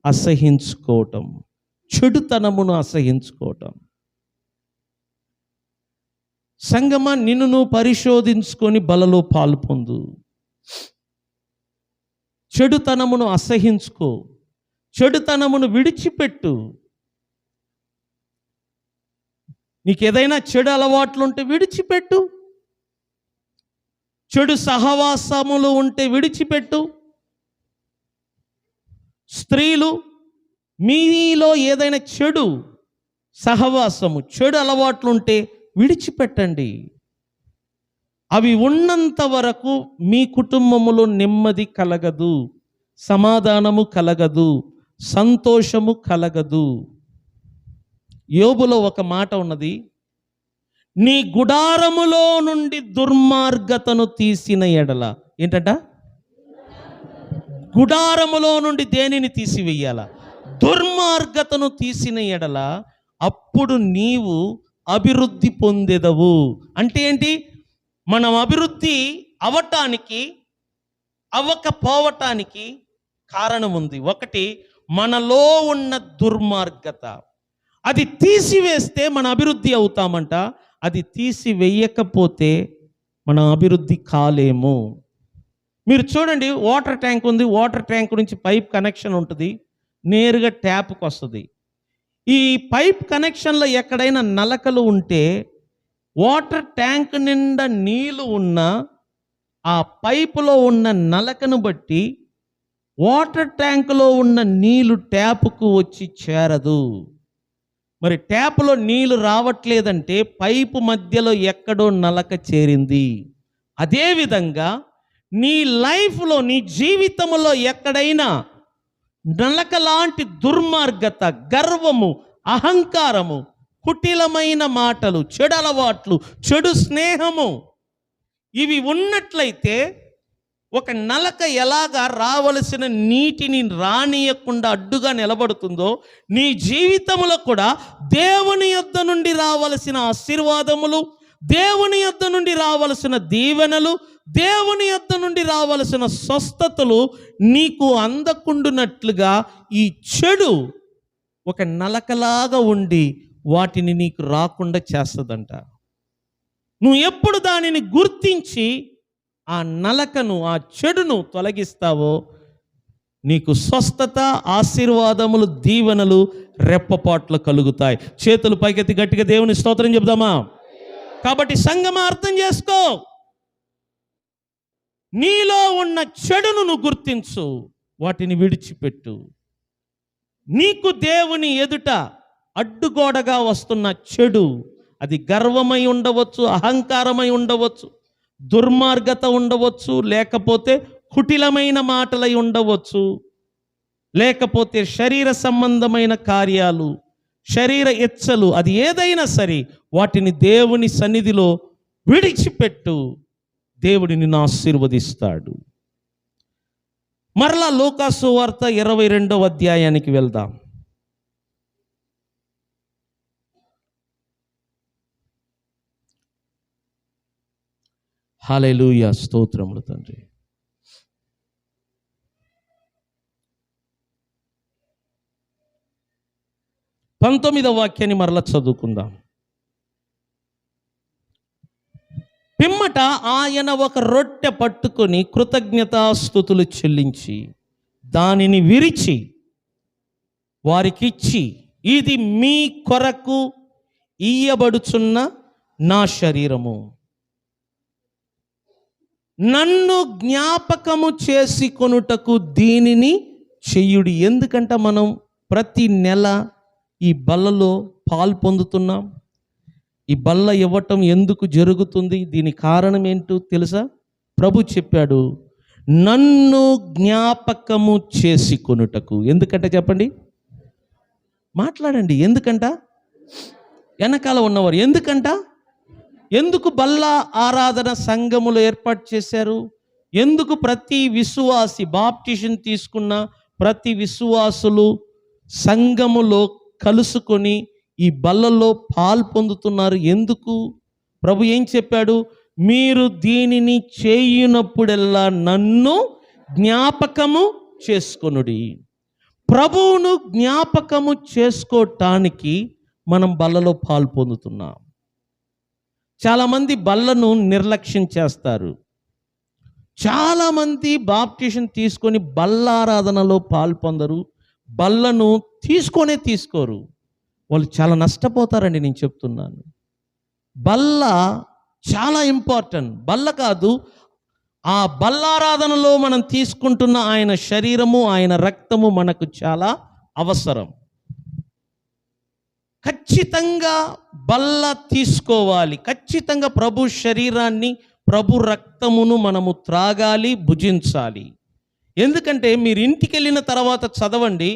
అసహించుకోవటం, చెడుతనమును అసహించుకోవటం. సంగమా, నిన్ను నువ్వు పరిశోధించుకొని బలలో పాలు పొందు. చెడుతనమును అసహించుకో, చెడుతనమును విడిచిపెట్టు. నీకు ఏదైనా చెడు అలవాట్లు ఉంటే విడిచిపెట్టు, చెడు సహవాసములు ఉంటే విడిచిపెట్టు. స్త్రీలు, మీలో ఏదైనా చెడు సహవాసము, చెడు అలవాట్లు ఉంటే విడిచిపెట్టండి. అవి ఉన్నంత వరకు మీ కుటుంబములో నెమ్మది కలగదు, సమాధానము కలగదు, సంతోషము కలగదు. యోబులో ఒక మాట ఉన్నది, నీ గుడారములో నుండి దుర్మార్గతను తీసిన ఎడల. ఏంటంట? గుడారములో నుండి దేనిని తీసివేయాల? దుర్మార్గతను తీసిన ఎడల అప్పుడు నీవు అభివృద్ధి పొందెదవు. అంటే ఏంటి? మనం అభివృద్ధి అవటానికి అవ్వకపోవటానికి కారణం ఉంది. 1, మనలో ఉన్న దుర్మార్గత. అది తీసివేస్తే మన అభివృద్ధి అవుతామంట. అది తీసివేయకపోతే మనం అభివృద్ధి కాలేము. మీరు చూడండి, వాటర్ ట్యాంక్ ఉంది, వాటర్ ట్యాంక్ నుంచి పైప్ కనెక్షన్ ఉంటుంది, నేరుగా ట్యాప్కి వస్తుంది. ఈ పైప్ కనెక్షన్లో ఎక్కడైనా నలకలు ఉంటే వాటర్ ట్యాంక్ నిండా నీళ్ళు ఉన్న ఆ పైపులో ఉన్న నలకను బట్టి వాటర్ ట్యాంకులో ఉన్న నీళ్లు ట్యాప్కు వచ్చి చేరదు. మరి ట్యాప్లో నీళ్లు రావట్లేదంటే పైపు మధ్యలో ఎక్కడో నలక చేరింది. అదేవిధంగా నీ లైఫ్లో, నీ జీవితంలో ఎక్కడైనా నలక లాంటి దుర్మార్గత, గర్వము, అహంకారము, కుటిలమైన మాటలు, చెడు అలవాట్లు, చెడు స్నేహము ఇవి ఉన్నట్లయితే ఒక నలక ఎలాగా రావలసిన నీటిని రానియకుండా అడ్డుగా నిలబడుతుందో, నీ జీవితంలో కూడా దేవుని యొద్ద నుండి రావలసిన ఆశీర్వాదములు, దేవుని యొద్ద నుండి రావలసిన దీవెనలు, దేవుని యొద్ద నుండి రావలసిన స్వస్థతలు నీకు అందకుండునట్లుగా ఈ చెడు ఒక నలకలాగా ఉండి వాటిని నీకు రాకుండా చేస్తుందంట. నువ్వు ఎప్పుడు దానిని గుర్తించి ఆ నలకను, ఆ చెడును తొలగిస్తావో నీకు స్వస్థత, ఆశీర్వాదములు, దీవెనలు రెప్పపాట్లు కలుగుతాయి. చేతులు పైకెత్తి గట్టిగా దేవుని స్తోత్రం చెప్దామా? కాబట్టి సంగమా, అర్థం చేసుకో. నీలో ఉన్న చెడును నువ్వు గుర్తించు, వాటిని విడిచిపెట్టు. నీకు దేవుని ఎదుట అడ్డుగోడగా వస్తున్న చెడు, అది గర్వమై ఉండవచ్చు, అహంకారమై ఉండవచ్చు, దుర్మార్గత ఉండవచ్చు, లేకపోతే కుటిలమైన మాటలై ఉండవచ్చు, లేకపోతే శరీర సంబంధమైన కార్యాలు, శరీర ఇచ్చలు, అది ఏదైనా సరే వాటిని దేవుని సన్నిధిలో విడిచిపెట్టు. దేవుడు నిన్ను ఆశీర్వదిస్తాడు. మరలా లూకాసు వార్త 22వ అధ్యాయానికి వెళ్దాం. హల్లెలూయా, స్తోత్రములు తండ్రి. 19వ వాక్యాన్ని మరలా చదువుకుందాం. పిమ్మట ఆయన ఒక రొట్టె పట్టుకొని కృతజ్ఞతాస్తుతులు చెల్లించి దానిని విరిచి వారికిచ్చి, ఇది మీ కొరకు ఇయ్యబడుచున్న నా శరీరము, నన్ను జ్ఞాపకము చేసుకొనుటకు దీనిని చెయ్యుడి. ఎందుకంటే మనం ప్రతి నెల ఈ బల్లలో పాలు పొందుతున్నాం. ఈ బల్ల ఇవ్వటం ఎందుకు జరుగుతుంది? దీని కారణం ఏంటో తెలుసా? ప్రభు చెప్పాడు, నన్ను జ్ఞాపకము చేసుకొనుటకు. ఎందుకంటే చెప్పండి, మాట్లాడండి. ఎందుకంట? వెనకాల ఉన్నవారు ఎందుకు బల్ల ఆరాధన సంఘములు ఏర్పాటు చేశారు? ఎందుకు ప్రతి విశ్వాసి, బాప్టిషన్ తీసుకున్న ప్రతి విశ్వాసులు సంఘములో కలుసుకొని ఈ బల్లలో పాలు పొందుతున్నారు? ఎందుకు? ప్రభు ఏం చెప్పాడు? మీరు దీనిని చేయునప్పుడల్లా నన్ను జ్ఞాపకము చేసుకొనుడి. ప్రభువును జ్ఞాపకము చేసుకోవటానికి మనం బల్లలో పాలు పొందుతున్నాం. చాలామంది బల్లను నిర్లక్ష్యం చేస్తారు. చాలామంది బాప్టిషన్ తీసుకొని బల్లారాధనలో పాలు పొందరు, బల్లను తీసుకోరు. వాళ్ళు చాలా నష్టపోతారండి. నేను చెప్తున్నాను, బల్ల చాలా ఇంపార్టెంట్. బల్ల కాదు, ఆ బల్లారాధనలో మనం తీసుకుంటున్న ఆయన శరీరము, ఆయన రక్తము మనకు చాలా అవసరం. ఖచ్చితంగా బల్ల తీసుకోవాలి. ఖచ్చితంగా ప్రభు శరీరాన్ని, ప్రభు రక్తమును మనము త్రాగాలి, భుజించాలి. ఎందుకంటే మీరు ఇంటికి వెళ్ళిన తర్వాత చదవండి,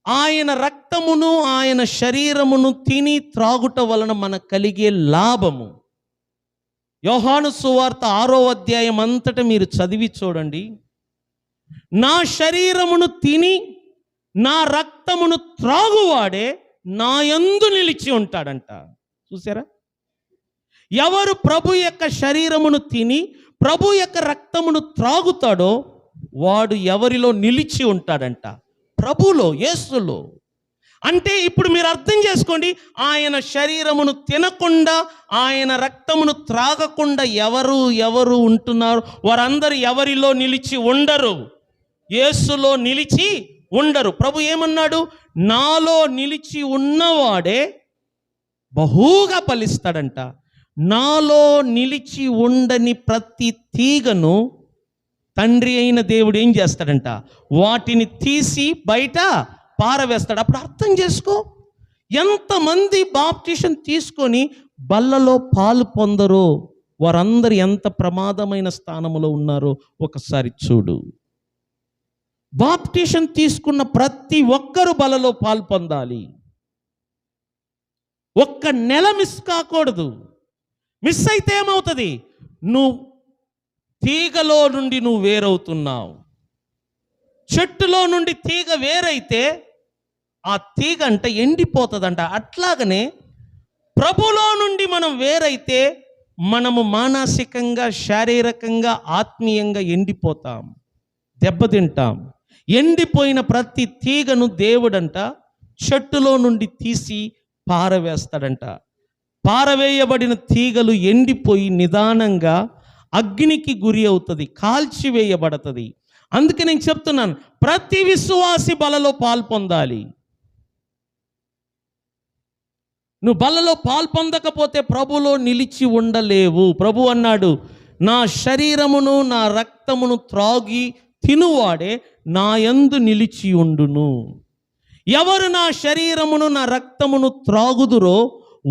ఆయన రక్తమును, ఆయన శరీరమును తిని త్రాగుట వలన మనకు కలిగే లాభము. యోహాను సువార్త 6వ అధ్యాయం అంతటా మీరు చదివి చూడండి. నా శరీరమును తిని నా రక్తమును త్రాగువాడే నా యందు నిలిచి ఉంటాడంట. చూసారా? ఎవరు ప్రభు యొక్క శరీరమును తిని ప్రభు యొక్క రక్తమును త్రాగుతాడో వాడు ఎవరిలో నిలిచి ఉంటాడంట? ప్రభులో, యేసులో. అంటే ఇప్పుడు మీరు అర్థం చేసుకోండి, ఆయన శరీరమును తినకుండా, ఆయన రక్తమును త్రాగకుండా ఎవరు ఉంటున్నారు? వారందరూ ఎవరిలో నిలిచి ఉండరు? యేసులో నిలిచి ఉండరు. ప్రభు ఏమన్నాడు? నాలో నిలిచి ఉన్నవాడే బహుగా ఫలిస్తాడంట. నాలో నిలిచి ఉండని ప్రతి తీగను తండ్రి అయిన దేవుడు ఏం చేస్తాడంట? వాటిని తీసి బయట పారవేస్తాడు. అప్పుడు అర్థం చేసుకో, ఎంతమంది బాప్టిషన్ తీసుకొని బల్లలో పాలు పొందరో వారందరూ ఎంత ప్రమాదమైన స్థానంలో ఉన్నారో ఒకసారి చూడు. బాప్టిషన్ తీసుకున్న ప్రతి ఒక్కరు బల్లలో పాలు పొందాలి. ఒక్క నెల మిస్ కాకూడదు. మిస్ అయితే ఏమవుతుంది? నువ్వు తీగలో నుండి నువ్వు వేరవుతున్నావు. చెట్టులో నుండి తీగ వేరైతే ఆ తీగ అంట ఎండిపోతుందంట. అట్లాగనే ప్రభులో నుండి మనం వేరైతే మనము మానసికంగా, శారీరకంగా, ఆత్మీయంగా ఎండిపోతాం, దెబ్బతింటాం. ఎండిపోయిన ప్రతి తీగను దేవుడంట చెట్టులో నుండి తీసి పారవేస్తాడంట. పారవేయబడిన తీగలు ఎండిపోయి నిదానంగా అగ్నికి గురి అవుతుంది, కాల్చివేయబడుతుంది. అందుకే నేను చెప్తున్నాను, ప్రతి విశ్వాసి బలలో పాల్పొందాలి. నువ్వు బలలో పాల్పొందకపోతే ప్రభులో నిలిచి ఉండలేవు. ప్రభు అన్నాడు, నా శరీరమును నా రక్తమును త్రాగి తినువాడే నా యందు నిలిచి ఉండును. ఎవరు నా శరీరమును నా రక్తమును త్రాగుదురో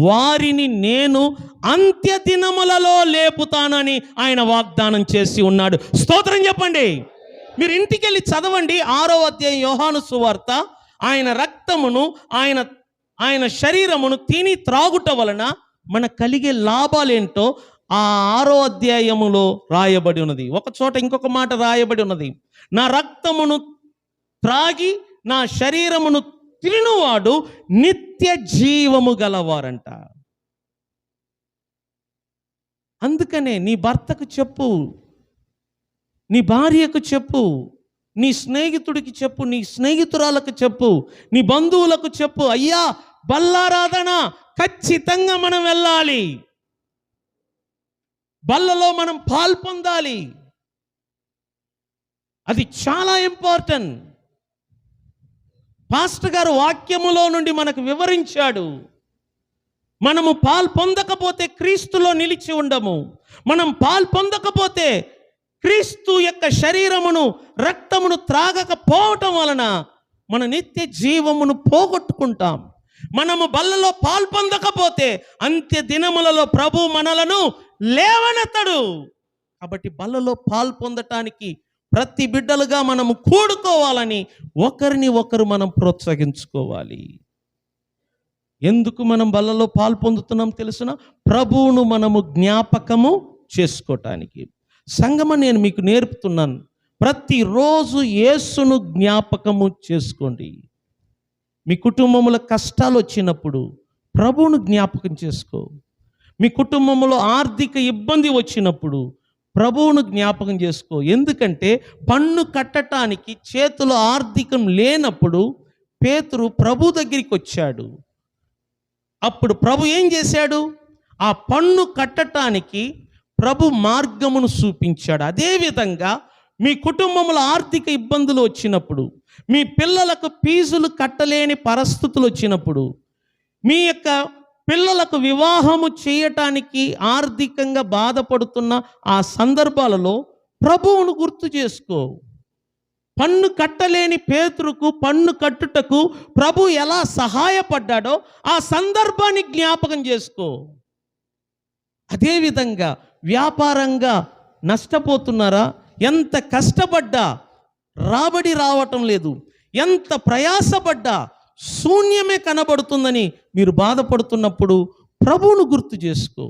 వారిని నేను అంత్య దినములలో లేపుతానని ఆయన వాగ్దానం చేసి ఉన్నాడు. స్తోత్రం చెప్పండి. మీరు ఇంటికి వెళ్ళి చదవండి 6వ అధ్యాయం యోహాను సువార్త. ఆయన రక్తమును ఆయన శరీరమును తిని త్రాగుట వలన మన కలిగే లాభాలేంటో ఆ 6వ అధ్యాయములో రాయబడి ఉన్నది. ఒక చోట ఇంకొక మాట రాయబడి ఉన్నది, నా రక్తమును త్రాగి నా శరీరమును తినువాడు నిత్య జీవము గలవారంట. అందుకనే నీ భర్తకు చెప్పు, నీ భార్యకు చెప్పు, నీ స్నేహితుడికి చెప్పు, నీ స్నేహితురాలకు చెప్పు, నీ బంధువులకు చెప్పు, అయ్యా బల్లారాధన ఖచ్చితంగా మనం వెళ్ళాలి, బల్లలో మనం పాల్పొందాలి. అది చాలా ఇంపార్టెంట్. పాస్టర్ గారు వాక్యములో నుండి మనకు వివరించాడు. మనము పాల్పొందకపోతే క్రీస్తులో నిలిచి ఉండము. మనం పాల్పొందకపోతే క్రీస్తు యొక్క శరీరమును రక్తమును త్రాగకపోవటం వలన మన నిత్య జీవమును పోగొట్టుకుంటాం. మనము బల్లలో పాల్పొందకపోతే అంత్య దినములలో ప్రభు మనలను లేవనెత్తడు. కాబట్టి బల్లలో పాల్పొందటానికి ప్రతి బిడ్డలుగా మనము కూడుకోవాలని ఒకరిని ఒకరు మనం ప్రోత్సహించుకోవాలి. ఎందుకు మనం బల్లలో పాల్పొందుతున్నాం తెలుసునా? ప్రభువును మనము జ్ఞాపకము చేసుకోవటానికి. సంగమ నేను మీకు నేర్పుతున్నాను, ప్రతిరోజు యేసును జ్ఞాపకము చేసుకోండి. మీ కుటుంబంలో కష్టాలు వచ్చినప్పుడు ప్రభువును జ్ఞాపకం చేసుకో. మీ కుటుంబంలో ఆర్థిక ఇబ్బంది వచ్చినప్పుడు ప్రభువును జ్ఞాపకం చేసుకో. ఎందుకంటే పన్ను కట్టడానికి చేతిలో ఆర్థికం లేనప్పుడు పేతురు ప్రభు దగ్గరికి వచ్చాడు. అప్పుడు ప్రభు ఏం చేశాడు? ఆ పన్ను కట్టడానికి ప్రభు మార్గమును చూపించాడు. అదేవిధంగా మీ కుటుంబంలో ఆర్థిక ఇబ్బందులు వచ్చినప్పుడు, మీ పిల్లలకు ఫీజులు కట్టలేని పరిస్థితులు వచ్చినప్పుడు, మీ యొక్క పిల్లలకు వివాహము చేయటానికి ఆర్థికంగా బాధపడుతున్న ఆ సందర్భాలలో ప్రభువును గుర్తు చేసుకో. పన్ను కట్టలేని పేతురుకు పన్ను కట్టుటకు ప్రభు ఎలా సహాయపడ్డాడో ఆ సందర్భాన్ని జ్ఞాపకం చేసుకో. అదేవిధంగా వ్యాపారంగా నష్టపోతున్నారా? ఎంత కష్టపడ్డా రాబడి రావటం లేదు, ఎంత ప్రయాసపడ్డా శూన్యమే కనబడుతుందని మీరు బాధపడుతున్నప్పుడు ప్రభువును గుర్తు చేసుకో.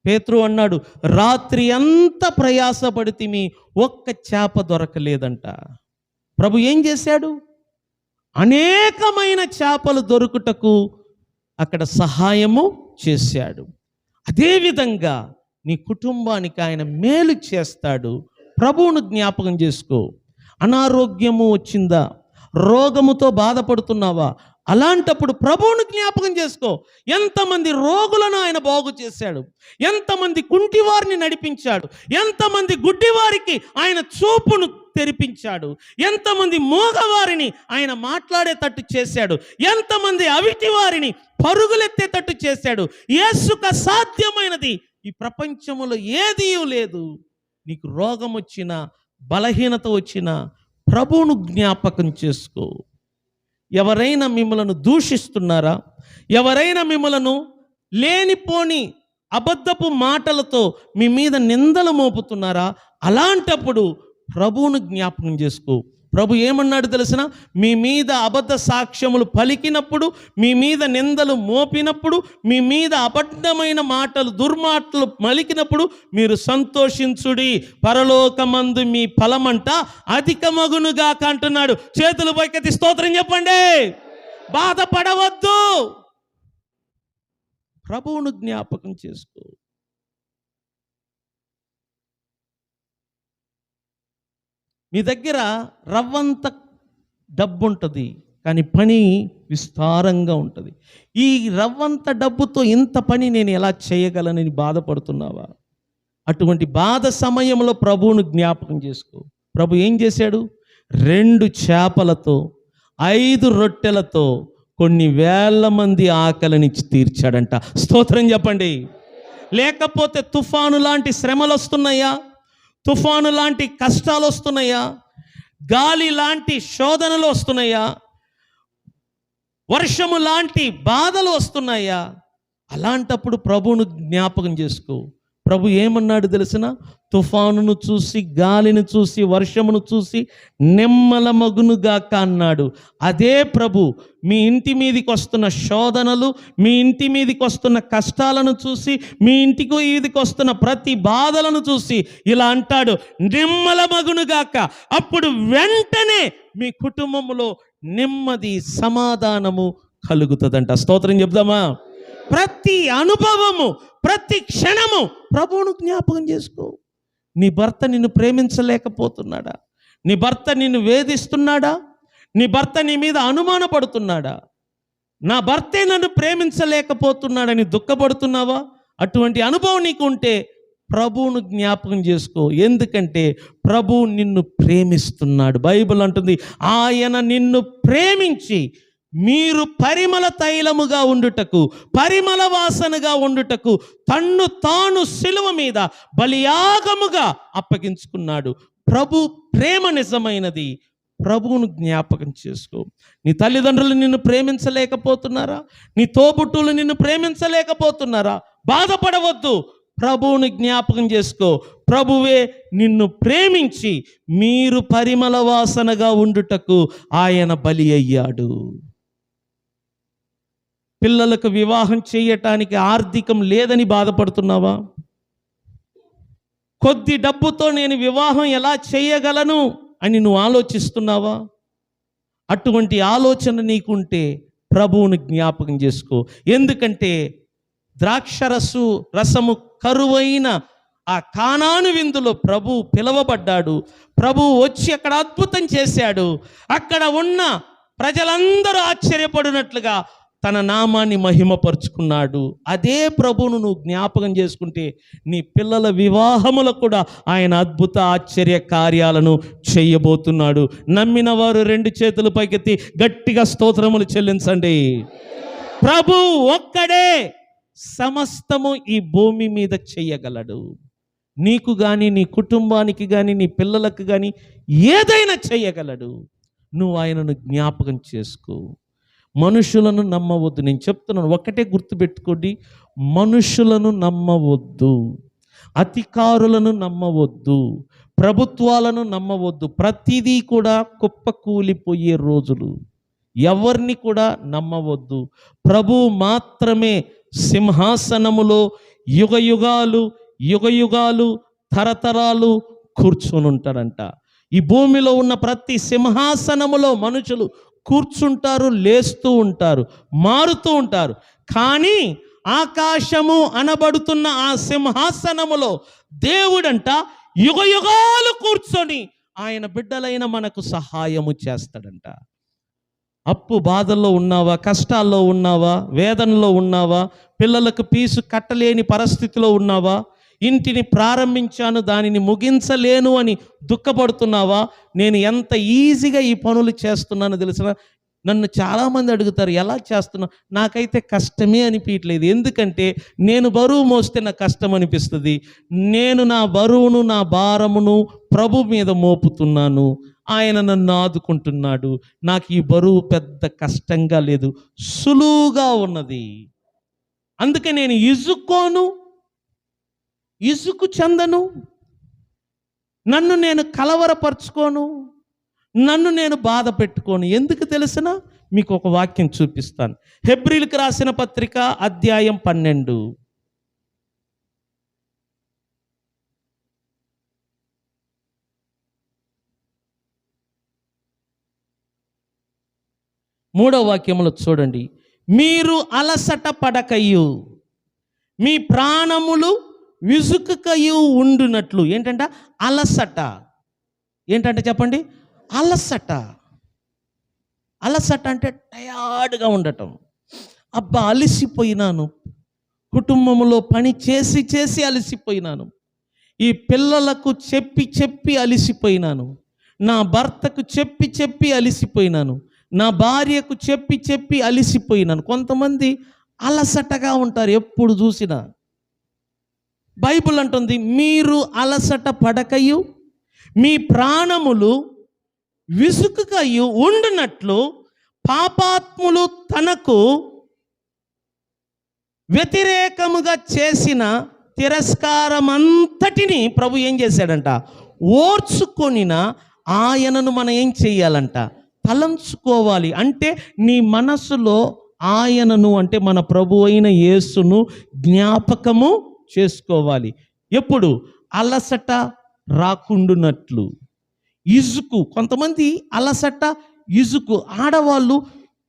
పేతురు అన్నాడు, రాత్రి అంతా ప్రయాసపడితిమి, ఒక్క చేప దొరకలేదంట. ప్రభు ఏం చేశాడు? అనేకమైన చేపలు దొరుకుటకు అక్కడ సహాయము చేశాడు. అదేవిధంగా నీ కుటుంబానికి ఆయన మేలు చేస్తాడు. ప్రభువును జ్ఞాపకం చేసుకో. అనారోగ్యము వచ్చిందా? రోగముతో బాధపడుతున్నావా? అలాంటప్పుడు ప్రభువును జ్ఞాపకం చేసుకో. ఎంతమంది రోగులను ఆయన బాగు చేశాడు, ఎంతమంది కుంటివారిని నడిపించాడు, ఎంతమంది గుడ్డివారికి ఆయన చూపును తెరిపించాడు, ఎంతమంది మోగవారిని ఆయన మాట్లాడేటట్టు చేశాడు, ఎంతమంది అవిటి వారిని పరుగులెత్తేటట్టు చేశాడు. యేసుకు సాధ్యమైనది ఈ ప్రపంచంలో ఏదీ లేదు. నీకు రోగం వచ్చినా, బలహీనత వచ్చినా ప్రభువును జ్ఞాపకం చేసుకో. ఎవరైనా మిమ్మలను దూషిస్తున్నారా? ఎవరైనా మిమ్మలను లేనిపోని అబద్ధపు మాటలతో మీ మీద నిందలు మోపుతున్నారా? అలాంటప్పుడు ప్రభువును జ్ఞాపకం చేసుకో. ప్రభు ఏమన్నాడు తెలిసిన? మీ మీద అబద్ధ సాక్ష్యములు పలికినప్పుడు, మీ మీద నిందలు మోపినప్పుడు, మీ మీద అబద్ధమైన మాటలు దుర్మాటలు మలికినప్పుడు మీరు సంతోషించుడి, పరలోకమందు మీ ఫలమంట అధికమగునుగా అంటున్నాడు. చేతులు పైకెత్తి స్తోత్రం చెప్పండి. బాధపడవద్దు, ప్రభువును జ్ఞాపకం చేసుకో. మీ దగ్గర రవ్వంత డబ్బు ఉంటుంది, కానీ పని విస్తారంగా ఉంటుంది. ఈ రవ్వంత డబ్బుతో ఇంత పని నేను ఎలా చేయగలనని బాధపడుతున్నావా? అటువంటి బాధ సమయంలో ప్రభువును జ్ఞాపకం చేసుకో. ప్రభు ఏం చేశాడు? 2 చేపలతో 5 రొట్టెలతో కొన్ని వేల మంది ఆకలిని తీర్చాడంట. స్తోత్రం చెప్పండి. లేకపోతే తుఫాను లాంటి శ్రమలు వస్తున్నాయా? తుఫాను లాంటి కష్టాలు వస్తున్నాయా? గాలి లాంటి శోధనలు వస్తున్నాయా? వర్షము లాంటి బాధలు వస్తున్నాయా? అలాంటప్పుడు ప్రభువును జ్ఞాపకం చేసుకో. ప్రభు ఏమన్నాడు తెలిసిన? తుఫానును చూసి, గాలిని చూసి, వర్షమును చూసి నిమ్మలమగునుగాక అన్నాడు. అదే ప్రభు మీ ఇంటి మీదకి వస్తున్న శోధనలు, మీ ఇంటి మీదకి వస్తున్న కష్టాలను చూసి, మీ ఇంటికి మీదకి వస్తున్న ప్రతి బాధలను చూసి ఇలా అంటాడు, నిమ్మలమగునుగాక. అప్పుడు వెంటనే మీ కుటుంబంలో నెమ్మది, సమాధానము కలుగుతుందంట. స్తోత్రం చెప్దామా? ప్రతి అనుభవము, ప్రతి క్షణము ప్రభువును జ్ఞాపకం చేసుకో. నీ భర్త నిన్ను ప్రేమించలేకపోతున్నాడా? నీ భర్త నిన్ను వేధిస్తున్నాడా? నీ భర్త నీ మీద అనుమానపడుతున్నాడా? నా భర్తే నన్ను ప్రేమించలేకపోతున్నాడని దుఃఖపడుతున్నావా? అటువంటి అనుభవం నీకు ఉంటే ప్రభువును జ్ఞాపకం చేసుకో. ఎందుకంటే ప్రభువు నిన్ను ప్రేమిస్తున్నాడు. బైబిల్ అంటుంది, ఆయన నిన్ను ప్రేమించి మీరు పరిమళ తైలముగా ఉండుటకు, పరిమళ వాసనగా ఉండుటకు తన్ను తాను సిలువ మీద బలియాగముగా అప్పగించుకున్నాడు. ప్రభు ప్రేమ నిజమైనది. ప్రభువును జ్ఞాపకం చేసుకో. నీ తల్లిదండ్రులు నిన్ను ప్రేమించలేకపోతున్నారా? నీ తోబుట్టులు నిన్ను ప్రేమించలేకపోతున్నారా? బాధపడవద్దు. ప్రభువుని జ్ఞాపకం చేసుకో. ప్రభువే నిన్ను ప్రేమించి మీరు పరిమళ వాసనగా ఉండుటకు ఆయన బలి అయ్యాడు. పిల్లలకు వివాహం చేయటానికి ఆర్థికం లేదని బాధపడుతున్నావా? కొద్ది డబ్బుతో నేను వివాహం ఎలా చేయగలను అని నువ్వు ఆలోచిస్తున్నావా? అటువంటి ఆలోచన నీకుంటే ప్రభువును జ్ఞాపకం చేసుకో. ఎందుకంటే రసము కరువైన ఆ కానాను విందులో ప్రభు పిలవబడ్డాడు. ప్రభు వచ్చి అక్కడ అద్భుతం చేశాడు. అక్కడ ఉన్న ప్రజలందరూ ఆశ్చర్యపడినట్లుగా తన నామాన్ని మహిమపరుచుకున్నాడు. అదే ప్రభువును నువ్వు జ్ఞాపకం చేసుకుంటే నీ పిల్లల వివాహములకు కూడా ఆయన అద్భుత ఆశ్చర్య కార్యాలను చేయబోతున్నాడు. నమ్మిన వారు 2 చేతులు పైకెత్తి గట్టిగా స్తోత్రములు చెల్లించండి. ప్రభు ఒక్కడే సమస్తము ఈ భూమి మీద చేయగలడు. నీకు కానీ, నీ కుటుంబానికి కానీ, నీ పిల్లలకు కానీ ఏదైనా చేయగలడు. నువ్వు ఆయనను జ్ఞాపకం చేసుకో. మనుషులను నమ్మవద్దు. నేను చెప్తున్నాను, ఒకటే గుర్తుపెట్టుకోండి, మనుషులను నమ్మవద్దు, అధికారులను నమ్మవద్దు, ప్రభుత్వాలను నమ్మవద్దు. ప్రతిదీ కూడా కుప్పకూలిపోయే రోజులు. ఎవరిని కూడా నమ్మవద్దు. ప్రభువు మాత్రమే సింహాసనములో యుగయుగాలు తరతరాలు కూర్చొని ఉంటాడంట. ఈ భూమిలో ఉన్న ప్రతి సింహాసనములో మనుషులు కూర్చుంటారు, లేస్తూ ఉంటారు, మారుతూ ఉంటారు. కానీ ఆకాశము అనబడుతున్న ఆ సింహాసనములో దేవుడంట యుగయుగాలు కూర్చొని ఆయన బిడ్డలైన మనకు సహాయము చేస్తాడంట. అప్పు బాధల్లో ఉన్నావా? కష్టాల్లో ఉన్నావా? వేదనలో ఉన్నావా? పిల్లలకు ఫీజు కట్టలేని పరిస్థితిలో ఉన్నావా? ఇంటిని ప్రారంభించాను, దానిని ముగించలేను అని దుఃఖపడుతున్నావా? నేను ఎంత ఈజీగా ఈ పనులు చేస్తున్నానో తెలిసిన. నన్ను చాలామంది అడుగుతారు, ఎలా చేస్తున్నా? నాకైతే కష్టమే అనిపించట్లేదు. ఎందుకంటే నేను బరువు మోస్తే నాకు కష్టం అనిపిస్తుంది. నేను నా బరువును, నా భారమును ప్రభు మీద మోపుతున్నాను. ఆయన నన్ను ఆదుకుంటున్నాడు. నాకు ఈ బరువు పెద్ద కష్టంగా లేదు, సులువుగా ఉన్నది. అందుకే నేను ఇసుకు చెందను, నన్ను నేను కలవరపరుచుకోను, నన్ను నేను బాధ పెట్టుకోను. ఎందుకు తెలిసిన? మీకు ఒక వాక్యం చూపిస్తాను. హెబ్రీలకు రాసిన పత్రిక అధ్యాయం 12. మూడవ వాక్యములో చూడండి. మీరు అలసట పడకయు, మీ ప్రాణములు విసుకకయు ఉండునట్లు. ఏంటంట? అలసట. ఏంటంటే చెప్పండి, అలసట. అలసట అంటే టయార్డ్గా ఉండటం. అబ్బా అలసిపోయినాను, కుటుంబంలో పని చేసి చేసి అలసిపోయినాను, ఈ పిల్లలకు చెప్పి చెప్పి అలసిపోయినాను, నా భర్తకు చెప్పి చెప్పి అలసిపోయినాను, నా భార్యకు చెప్పి చెప్పి అలసిపోయినాను. కొంతమంది అలసటగా ఉంటారు ఎప్పుడు చూసినా. బైబిల్ అంటుంది, మీరు అలసట పడకయు మీ ప్రాణములు విసుకయు ఉండునట్లు పాపాత్ములు తనకు వ్యతిరేకముగా చేసిన తిరస్కారమంతటిని ప్రభు ఏం చేశాడంట? ఓర్చుకొనిన ఆయనను మనం ఏం చెయ్యాలంట? తలంచుకోవాలి. అంటే నీ మనసులో ఆయనను, అంటే మన ప్రభు అయిన యేసును జ్ఞాపకము చేసుకోవాలి. ఎప్పుడు? అలసట రాకుండునట్లు. ఇసుకు, కొంతమంది అలసట, ఇసుకు, ఆడవాళ్ళు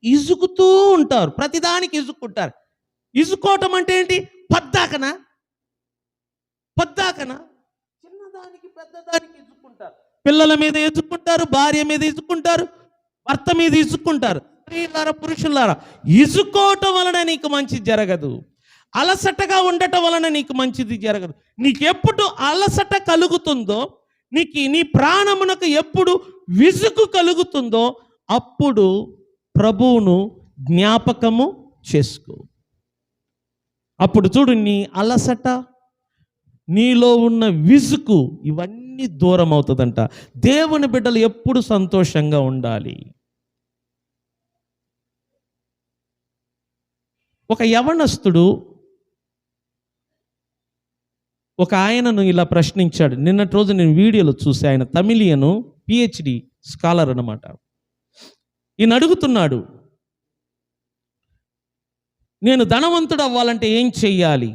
ఇసుకుతూ ఉంటారు, ప్రతిదానికి ఇసుక్కుంటారు. ఇసుకోవటం అంటే ఏంటి? పద్దాకనా చిన్నదానికి పెద్దదానికి ఇసుక్కుంటారు. పిల్లల మీద ఇసుక్కుంటారు, భార్య మీద ఇసుక్కుంటారు, భర్త మీద ఇసుక్కుంటారు. స్త్రీలారా, పురుషులారా, ఇసుకోవటం వలన నీకు మంచి జరగదు. అలసటగా ఉండటం వలన నీకు మంచిది జరగదు. నీకు ఎప్పుడు అలసట కలుగుతుందో, నీ ప్రాణమునకు ఎప్పుడు విసుగు కలుగుతుందో అప్పుడు ప్రభువును జ్ఞాపకము చేసుకో. అప్పుడు చూడు, నీ అలసట, నీలో ఉన్న విసుగు, ఇవన్నీ దూరం అవుతుందంట. దేవుని బిడ్డలు ఎప్పుడు సంతోషంగా ఉండాలి. ఒక యవనస్తుడు ఒక ఆయనను ఇలా ప్రశ్నించాడు. నిన్నటి రోజు నేను వీడియోలో చూసి, ఆయన తమిళియను, పిహెచ్డి స్కాలర్ అన్నమాట. ఈయన అడుగుతున్నాడు, నేను ధనవంతుడు అవ్వాలంటే ఏం చెయ్యాలి?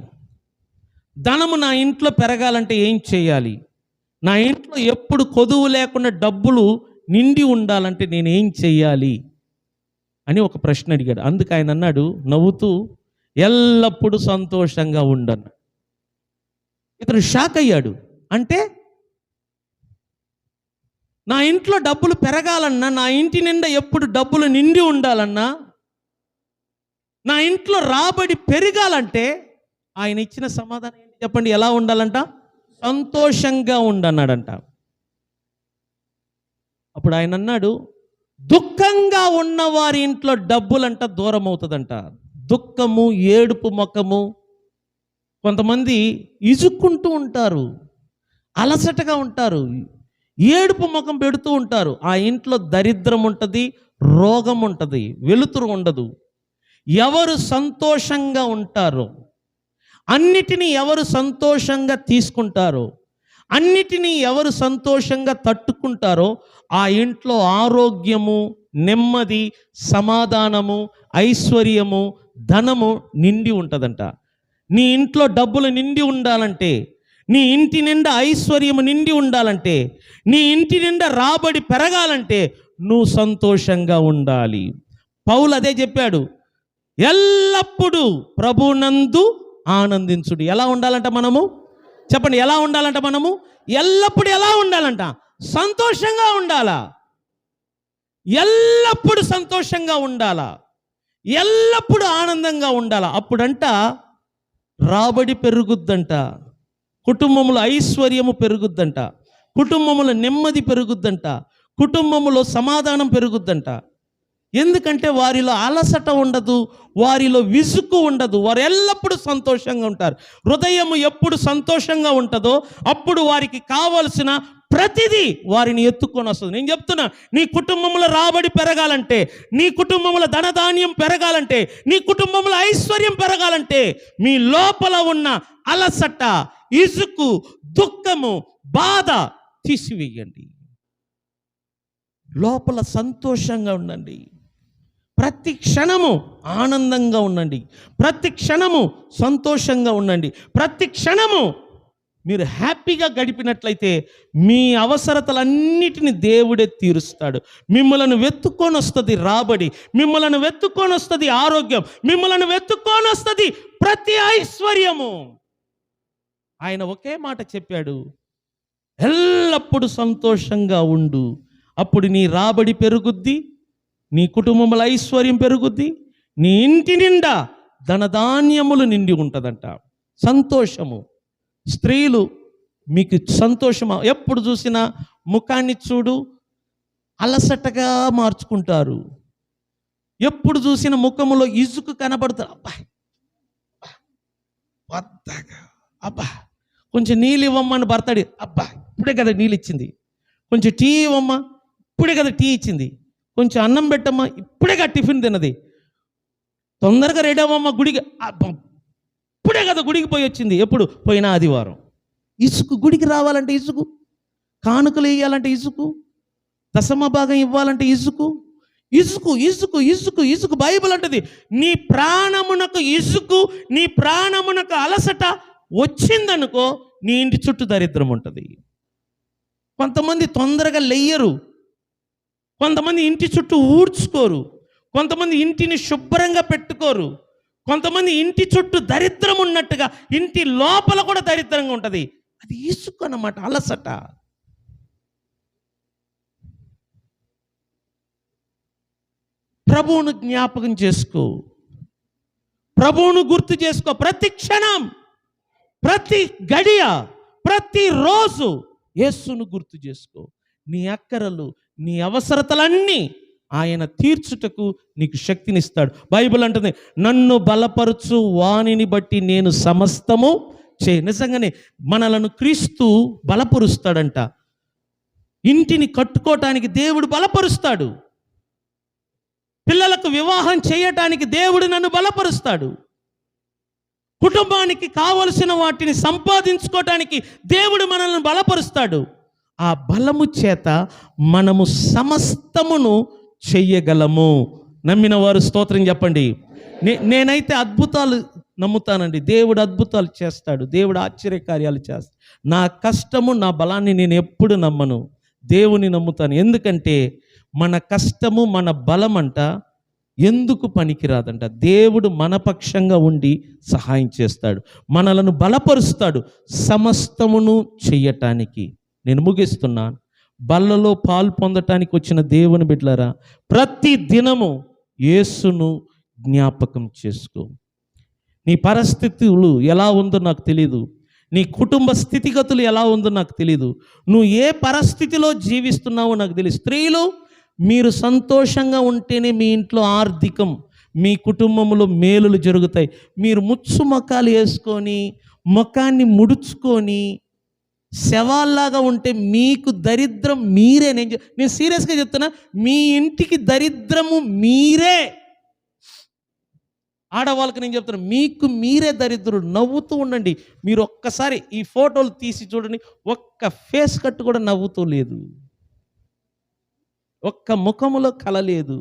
ధనము నా ఇంట్లో పెరగాలంటే ఏం చెయ్యాలి? నా ఇంట్లో ఎప్పుడు కొదువు లేకుండా డబ్బులు నిండి ఉండాలంటే నేనేం చెయ్యాలి అని ఒక ప్రశ్న అడిగాడు. అందుకు ఆయన అన్నాడు నవ్వుతూ, ఎల్లప్పుడూ సంతోషంగా ఉండను. ఇతను షాక్ అయ్యాడు. అంటే నా ఇంట్లో డబ్బులు పెరగాలన్నా, నా ఇంటి నిండా ఎప్పుడు డబ్బులు నిండి ఉండాలన్నా, నా ఇంట్లో రాబడి పెరగాలంటే ఆయన ఇచ్చిన సమాధానం ఏంటి చెప్పండి? ఎలా ఉండాలంట? సంతోషంగా ఉండన్నాడంట. అప్పుడు ఆయన అన్నాడు, దుఃఖంగా ఉన్న వారి ఇంట్లో డబ్బులంట దూరం అవుతుందంట. దుఃఖము, ఏడుపు ముఖము. కొంతమంది ఇసుక్కుంటూ ఉంటారు, అలసటగా ఉంటారు, ఏడుపు ముఖం పెడుతూ ఉంటారు. ఆ ఇంట్లో దరిద్రం ఉంటుంది, రోగం ఉంటుంది, వెలుతురు ఉండదు. ఎవరు సంతోషంగా ఉంటారో, అన్నిటినీ ఎవరు సంతోషంగా తీసుకుంటారో, అన్నిటినీ ఎవరు సంతోషంగా తట్టుకుంటారో ఆ ఇంట్లో ఆరోగ్యము, నెమ్మది, సమాధానము, ఐశ్వర్యము, ధనము నిండి ఉంటుందంట. నీ ఇంట్లో డబ్బులు నిండి ఉండాలంటే, నీ ఇంటి నిండా ఐశ్వర్యము నిండి ఉండాలంటే, నీ ఇంటి నిండా రాబడి పెరగాలంటే నువ్వు సంతోషంగా ఉండాలి. పౌలు అదే చెప్పాడు, ఎల్లప్పుడూ ప్రభునందు ఆనందించుడు. ఎలా ఉండాలంట మనము? చెప్పండి, ఎలా ఉండాలంట మనము? ఎల్లప్పుడు ఎలా ఉండాలంట? సంతోషంగా ఉండాలా. ఎల్లప్పుడు సంతోషంగా ఉండాలా, ఎల్లప్పుడు ఆనందంగా ఉండాలా. అప్పుడంట రాబడి పెరుగుద్దంట, కుటుంబంలో ఐశ్వర్యము పెరుగుద్దంట, కుటుంబంలో నెమ్మది పెరుగుద్దంట, కుటుంబంలో సమాధానం పెరుగుద్దంట. ఎందుకంటే వారిలో అలసట ఉండదు, వారిలో విసుగు ఉండదు, వారు ఎల్లప్పుడూ సంతోషంగా ఉంటారు. హృదయము ఎప్పుడు సంతోషంగా ఉంటుందో అప్పుడు వారికి కావలసిన ప్రతిదీ వారిని ఎత్తుకొని వస్తుంది. నేను చెప్తున్నా, నీ కుటుంబంలో రాబడి పెరగాలంటే, నీ కుటుంబంలో ధనధాన్యం పెరగాలంటే, నీ కుటుంబంలో ఐశ్వర్యం పెరగాలంటే మీ లోపల ఉన్న అలసట, ఇసుకు, దుఃఖము, బాధ తీసివేయండి. లోపల సంతోషంగా ఉండండి. ప్రతి క్షణము ఆనందంగా ఉండండి, ప్రతి క్షణము సంతోషంగా ఉండండి. ప్రతి క్షణము మీరు హ్యాపీగా గడిపినట్లయితే మీ అవసరతలన్నిటిని దేవుడే తీరుస్తాడు. మిమ్మల్ని వెతుక్కొని వస్తుంది రాబడి, మిమ్మల్ని వెతుక్కొని వస్తుంది ఆరోగ్యం, మిమ్మల్ని వెతుక్కొని వస్తుంది ప్రతి ఐశ్వర్యము. ఆయన ఒకే మాట చెప్పాడు, ఎల్లప్పుడూ సంతోషంగా ఉండు. అప్పుడు నీ రాబడి పెరుగుద్ది, నీ కుటుంబంలో ఐశ్వర్యం పెరుగుద్ది, నీ ఇంటి నిండా ధనధాన్యములు నిండి ఉంటుందంట. సంతోషము. స్త్రీలు మీకు సంతోషమా? ఎప్పుడు చూసినా ముఖాన్ని చూడు అలసటగా మార్చుకుంటారు. ఎప్పుడు చూసిన ముఖములో ఇసుకు కనబడుతుంది. అబ్బా వద్దగా, అబ్బా కొంచెం నీళ్ళు ఇవ్వమ్మని భర్తడి, అబ్బా ఇప్పుడే కదా నీళ్ళు ఇచ్చింది. కొంచెం టీ ఇవ్వమ్మా, ఇప్పుడే కదా టీ ఇచ్చింది. కొంచెం అన్నం పెట్టమ్మా, ఇప్పుడే కదా టిఫిన్ తిన్నది. తొందరగా రెడీ అవ్వమ్మా గుడికి, అబ్బా ఇప్పుడే కదా గుడికి పోయి వచ్చింది. ఎప్పుడు పోయినా ఆదివారం. ఇసుకు, గుడికి రావాలంటే ఇసుకు, కానుకలు వేయాలంటే ఇసుకు, దశమ భాగం ఇవ్వాలంటే ఇసుకు, ఇసుకు ఇసుకు ఇసుకు ఇసుకు. బైబిల్ అంటది నీ ప్రాణమునకు ఇసుకు, నీ ప్రాణమునకు అలసట వచ్చిందనుకో నీ ఇంటి చుట్టూ దరిద్రం ఉంటుంది. కొంతమంది తొందరగా లెయ్యరు, కొంతమంది ఇంటి చుట్టూ ఊడ్చుకోరు, కొంతమంది ఇంటిని శుభ్రంగా పెట్టుకోరు, కొంతమంది ఇంటి చుట్టూ దరిద్రం ఉన్నట్టుగా ఇంటి లోపల కూడా దరిద్రంగా ఉంటుంది. అది ఇసుకు అన్నమాట, అలసట. ప్రభువును జ్ఞాపకం చేసుకో, ప్రభువును గుర్తు చేసుకో. ప్రతి క్షణం, ప్రతి గడియ, ప్రతిరోజు యేసును గుర్తు చేసుకో. నీ అక్కరలు, నీ అవసరతలన్నీ ఆయన తీర్చుటకు నీకు శక్తినిస్తాడు. బైబిల్ అంటుంది నన్ను బలపరచు వానిని బట్టి నేను సమస్తము నిజంగానే మనలను క్రీస్తు బలపరుస్తాడంట. ఇంటిని కట్టుకోవటానికి దేవుడు బలపరుస్తాడు. పిల్లలకు వివాహం చేయటానికి దేవుడు నన్ను బలపరుస్తాడు. కుటుంబానికి కావలసిన వాటిని సంపాదించుకోవటానికి దేవుడు మనల్ని బలపరుస్తాడు. ఆ బలము చేత మనము సమస్తమును చెయ్యగలము. నమ్మిన వారు స్తోత్రం చెప్పండి. నేనైతే అద్భుతాలు నమ్ముతానండి. దేవుడు అద్భుతాలు చేస్తాడు, దేవుడు ఆశ్చర్యకార్యాలు చేస్తాడు. నా కష్టము, నా బలాన్ని నేను ఎప్పుడు నమ్మను, దేవుని నమ్ముతాను. ఎందుకంటే మన కష్టము, మన బలం అంట ఎందుకు పనికిరాదంట. దేవుడు మన పక్షంగా ఉండి సహాయం చేస్తాడు, మనలను బలపరుస్తాడు సమస్తమును చెయ్యటానికి. నేను ముగిస్తున్నాను. బల్లలో పాలు పొందటానికి వచ్చిన దేవుని బిడ్డలారా, ప్రతి దినము యేసును జ్ఞాపకం చేసుకో. నీ పరిస్థితులు ఎలా ఉందో నాకు తెలీదు, నీ కుటుంబ స్థితిగతులు ఎలా ఉందో నాకు తెలీదు, నువ్వు ఏ పరిస్థితిలో జీవిస్తున్నావో నాకు తెలియదు. స్త్రీలు, మీరు సంతోషంగా ఉంటేనే మీ ఇంట్లో ఆర్థికం, మీ కుటుంబంలో మేలులు జరుగుతాయి. మీరు ముచ్చు మొఖాలు వేసుకొని, ముఖాన్ని ముడుచుకొని శవాల్లాగా ఉంటే మీకు దరిద్రం మీరే. నేను సీరియస్గా చెప్తున్నా, మీ ఇంటికి దరిద్రము మీరే. ఆడవాళ్ళకి నేను చెప్తున్నా, మీకు మీరే దరిద్రులు. నవ్వుతూ ఉండండి. మీరు ఒక్కసారి ఈ ఫోటోలు తీసి చూడండి, ఒక్క ఫేస్ కట్ కూడా నవ్వుతూ లేదు, ఒక్క ముఖములో కల లేదు.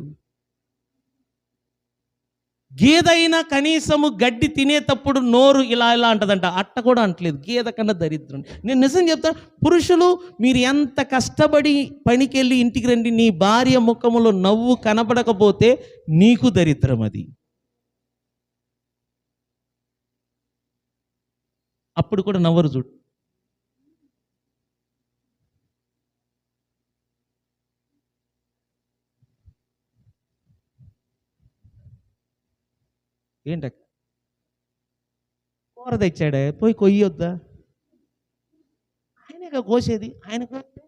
గేదైనా కనీసము గడ్డి తినేటప్పుడు నోరు ఇలా ఇలా అంటదంట, అట్ట కూడా అంటలేదు. గేద కన్నా దరిద్రం. నేను నిజం చెప్తాను, పురుషులు మీరు ఎంత కష్టపడి పనికి వెళ్ళి ఇంటికి రండి, నీ భార్య ముఖములో నవ్వు కనబడకపోతే నీకు దరిద్రం. అది అప్పుడు కూడా నవ్వరు చూడు. ఏంటక్క కూర తెచ్చాడే, పోయి కొయ్యొద్దా? ఆయనగా కోసేది, ఆయన కోస్తే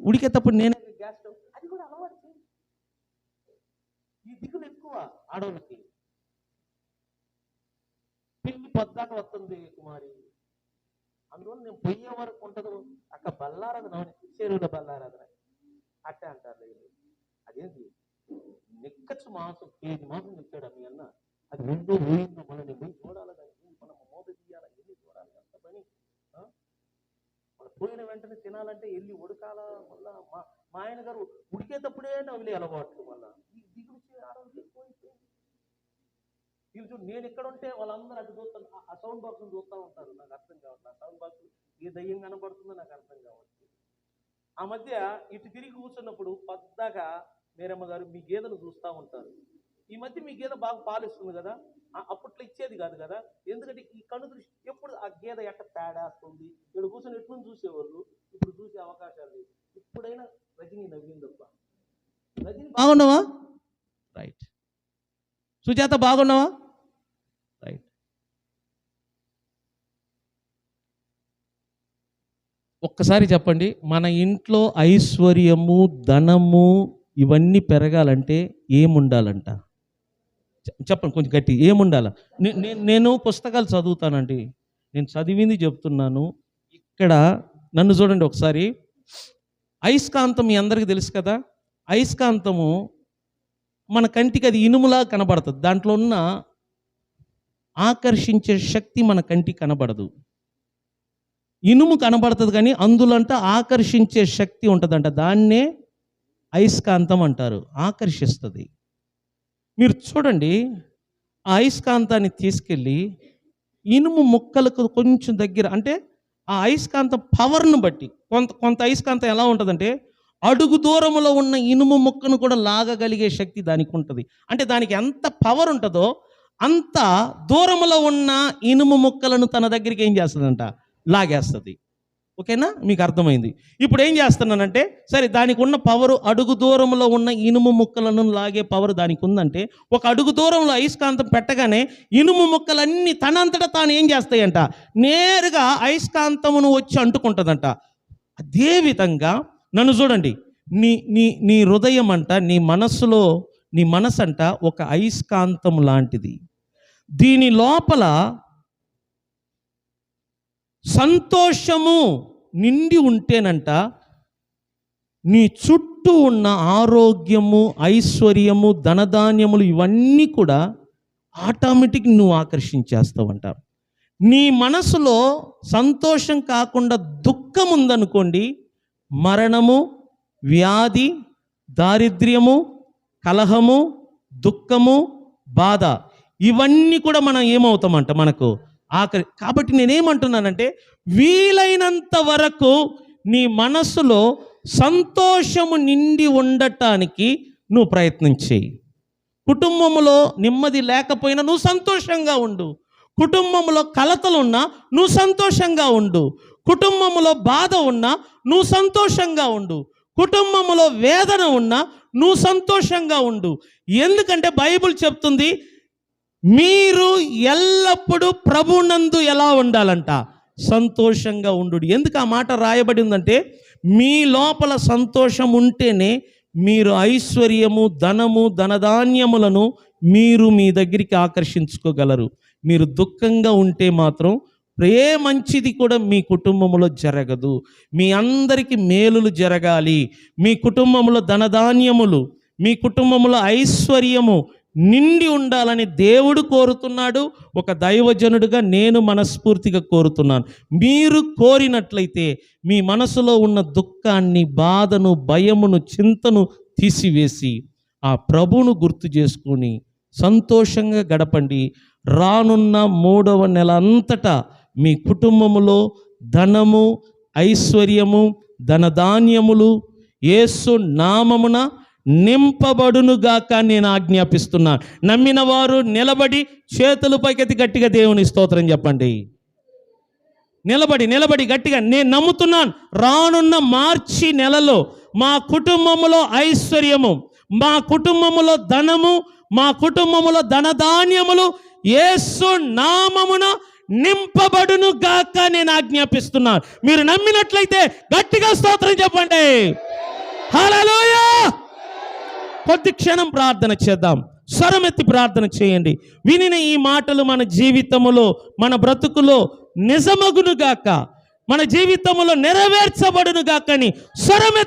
ఉడికేటప్పుడు నేనే గ్యాస్ స్టవ్, అది కూడా అలవాటు. ఈ దిగులు ఎక్కువ ఆడవాళ్ళకి. పిల్లి పొద్దాక వస్తుంది కుమారి, అందువల్ల నేను పొయ్యే వరకు ఉంటుంది. అక్క బల్లారాధన, చెరువుల బల్లారాధన అట్టే అంటారు. అదేంటి నెక్కచ్చు మాంసం, కేజీ మాంసం తెచ్చాడు మీ అన్న, అది రెండో పోయిందో మళ్ళీ నేను పోయి చూడాలి, దానికి మనం మోద తీయాలి, వెళ్ళి చూడాలి, అంత పని. మన పోయిన వెంటనే తినాలంటే వెళ్ళి ఉడకాల. మళ్ళా మా ఆయన గారు ఉడికేటప్పుడే నవ్వులే అలవాట్లు. మళ్ళీ ఈ దిగులు ఆడవాళ్ళకి ఎక్కువైపోయింది. వీళ్ళు చూడు, నేను ఎక్కడ ఉంటే వాళ్ళందరూ అటు చూస్తాను, ఆ సౌండ్ బాక్స్ని చూస్తూ ఉంటారు. నాకు అర్థం కావట్లేదు, ఆ సౌండ్ బాక్స్ ఏ దయ్యం కనబడుతుందో నాకు అర్థం కావట్లేదు. ఆ మధ్య ఇటు తిరిగి కూర్చున్నప్పుడు పద్దాగా మేరమ్మ గారు మీ గేదెను చూస్తూ ఉంటారు. ఈ మధ్య మీ గేదె బాగా పాలిస్తుంది కదా, అప్పట్లో ఇచ్చేది కాదు కదా. ఎందుకంటే ఈ కను దృష్టి ఎప్పుడు ఆ గేదె ఎట్ట తేడాస్తుంది, ఇక్కడ కూర్చొని ఎట్లు చూసేవాళ్ళు, ఇప్పుడు చూసే అవకాశాలు లేదు. ఇప్పుడైనా రజనీ నవ్విందబ్బా, బాగున్నావా? రైట్. సుజాత బాగున్నావా? రైట్. ఒక్కసారి చెప్పండి, మన ఇంట్లో ఐశ్వర్యము, ధనము ఇవన్నీ పెరగాలంటే ఏముండాలంట? చెప్పండి కొంచెం గట్టి, ఏముండాల? నేను పుస్తకాలు చదువుతానండి, నేను చదివింది చెప్తున్నాను. ఇక్కడ నన్ను చూడండి ఒకసారి. అయస్కాంతం మీ అందరికీ తెలుసు కదా. అయస్కాంతము మన కంటికి అది ఇనుములా కనబడుతుంది, దాంట్లో ఉన్న ఆకర్షించే శక్తి మన కంటికి కనబడదు. ఇనుము కనబడుతుంది కానీ అందులో ఆకర్షించే శక్తి ఉంటుందంట, దాన్నే అయస్కాంతం అంటారు, ఆకర్షిస్తుంది. మీరు చూడండి, ఆ అయస్కాంతాన్ని తీసుకెళ్ళి ఇనుము ముక్కలకు కొంచెం దగ్గర, అంటే ఆ అయస్కాంతం పవర్ను బట్టి కొంత అయస్కాంతం ఎలా ఉంటుందంటే అడుగు దూరంలో ఉన్న ఇనుము ముక్కను కూడా లాగగలిగే శక్తి దానికి ఉంటుంది. అంటే దానికి ఎంత పవర్ ఉంటుందో అంత దూరంలో ఉన్న ఇనుము ముక్కలను తన దగ్గరికి ఏం చేస్తుందంట, లాగేస్తుంది. ఓకేనా, మీకు అర్థమైంది. ఇప్పుడు ఏం చేస్తున్నానంటే, సరే దానికి ఉన్న పవరు, అడుగు దూరంలో ఉన్న ఇనుము ముక్కలను లాగే పవర్ దానికి ఉందంటే, ఒక అడుగు దూరంలో అయస్కాంతం పెట్టగానే ఇనుము ముక్కలన్నీ తనంతటా తాను ఏం చేస్తాయంట, నేరుగా అయస్కాంతమును వచ్చి అంటుకుంటుందంట. అదేవిధంగా నన్ను చూడండి, నీ హృదయం అంట, నీ మనసు అంట ఒక అయస్కాంతం లాంటిది. దీని లోపల సంతోషము నిండి ఉంటేనంట నీ చుట్టూ ఉన్న ఆరోగ్యము, ఐశ్వర్యము, ధనధాన్యములు ఇవన్నీ కూడా ఆటోమేటిక్ నువ్వు ఆకర్షించేస్తావంట. నీ మనసులో సంతోషం కాకుండా దుఃఖం ఉందనుకోండి, మరణము, వ్యాధి, దారిద్ర్యము, కలహము, దుఃఖము, బాధ ఇవన్నీ కూడా మనం ఏమవుతామంట, మనకు ఆఖరి. కాబట్టి నేనేమంటున్నానంటే, వీలైనంత వరకు నీ మనసులో సంతోషము నిండి ఉండటానికి నువ్వు ప్రయత్నం చేయి. కుటుంబంలో నెమ్మది లేకపోయినా నువ్వు సంతోషంగా ఉండు. కుటుంబంలో కలతలున్నా నువ్వు సంతోషంగా ఉండు. కుటుంబంలో బాధ ఉన్నా నువ్వు సంతోషంగా ఉండు. కుటుంబంలో వేదన ఉన్నా నువ్వు సంతోషంగా ఉండు. ఎందుకంటే బైబిల్ చెప్తుంది, మీరు ఎల్లప్పుడూ ప్రభునందు ఎలా ఉండాలంట, సంతోషంగా ఉండు. ఎందుకు ఆ మాట రాయబడి ఉందంటే, మీ లోపల సంతోషం ఉంటేనే మీరు ఐశ్వర్యము, ధనము, ధనధాన్యములను మీరు మీ దగ్గరికి ఆకర్షించుకోగలరు. మీరు దుఃఖంగా ఉంటే మాత్రం ఏ మంచిది కూడా మీ కుటుంబంలో జరగదు. మీ అందరికీ మేలులు జరగాలి. మీ కుటుంబంలో ధనధాన్యములు, మీ కుటుంబంలో ఐశ్వర్యము నిండి ఉండాలని దేవుడు కోరుతున్నాడు. ఒక దైవజనుడిగా నేను మనస్ఫూర్తిగా కోరుతున్నాను. మీరు కోరినట్లయితే మీ మనసులో ఉన్న దుఃఖాన్ని, బాధను, భయమును, చింతను తీసివేసి ఆ ప్రభువును గుర్తు చేసుకొని సంతోషంగా గడపండి. రానున్న 3వ నెల అంతటా మీ కుటుంబములో ధనము, ఐశ్వర్యము, ధనధాన్యములు యేసు నామమున నింపబడునుగాక నేను ఆజ్ఞాపిస్తున్నాను. నమ్మిన వారు నిలబడి చేతులు పైకెత్తి గట్టిగా దేవుని స్తోత్రం చెప్పండి. నిలబడి గట్టిగా, నేను నమ్ముతున్నాను, రానున్న మార్చి నెలలో మా కుటుంబములో ఐశ్వర్యము, మా కుటుంబములో ధనము, మా కుటుంబములో ధనధాన్యములు యేసు నామమున నింపబడును గాక నేను ఆజ్ఞాపిస్తున్నాను. మీరు నమ్మినట్లయితే గట్టిగా స్తోత్రం చెప్పండి. హల్లెలూయా. కొద్ది క్షణం ప్రార్థన చేద్దాం. స్వరమెత్తి ప్రార్థన చేయండి. వినిన ఈ మాటలు మన జీవితములో, మన బ్రతుకులో నిజమగును గాక, మన జీవితములో నెరవేర్చబడును గాక అని స్వరమెత్తి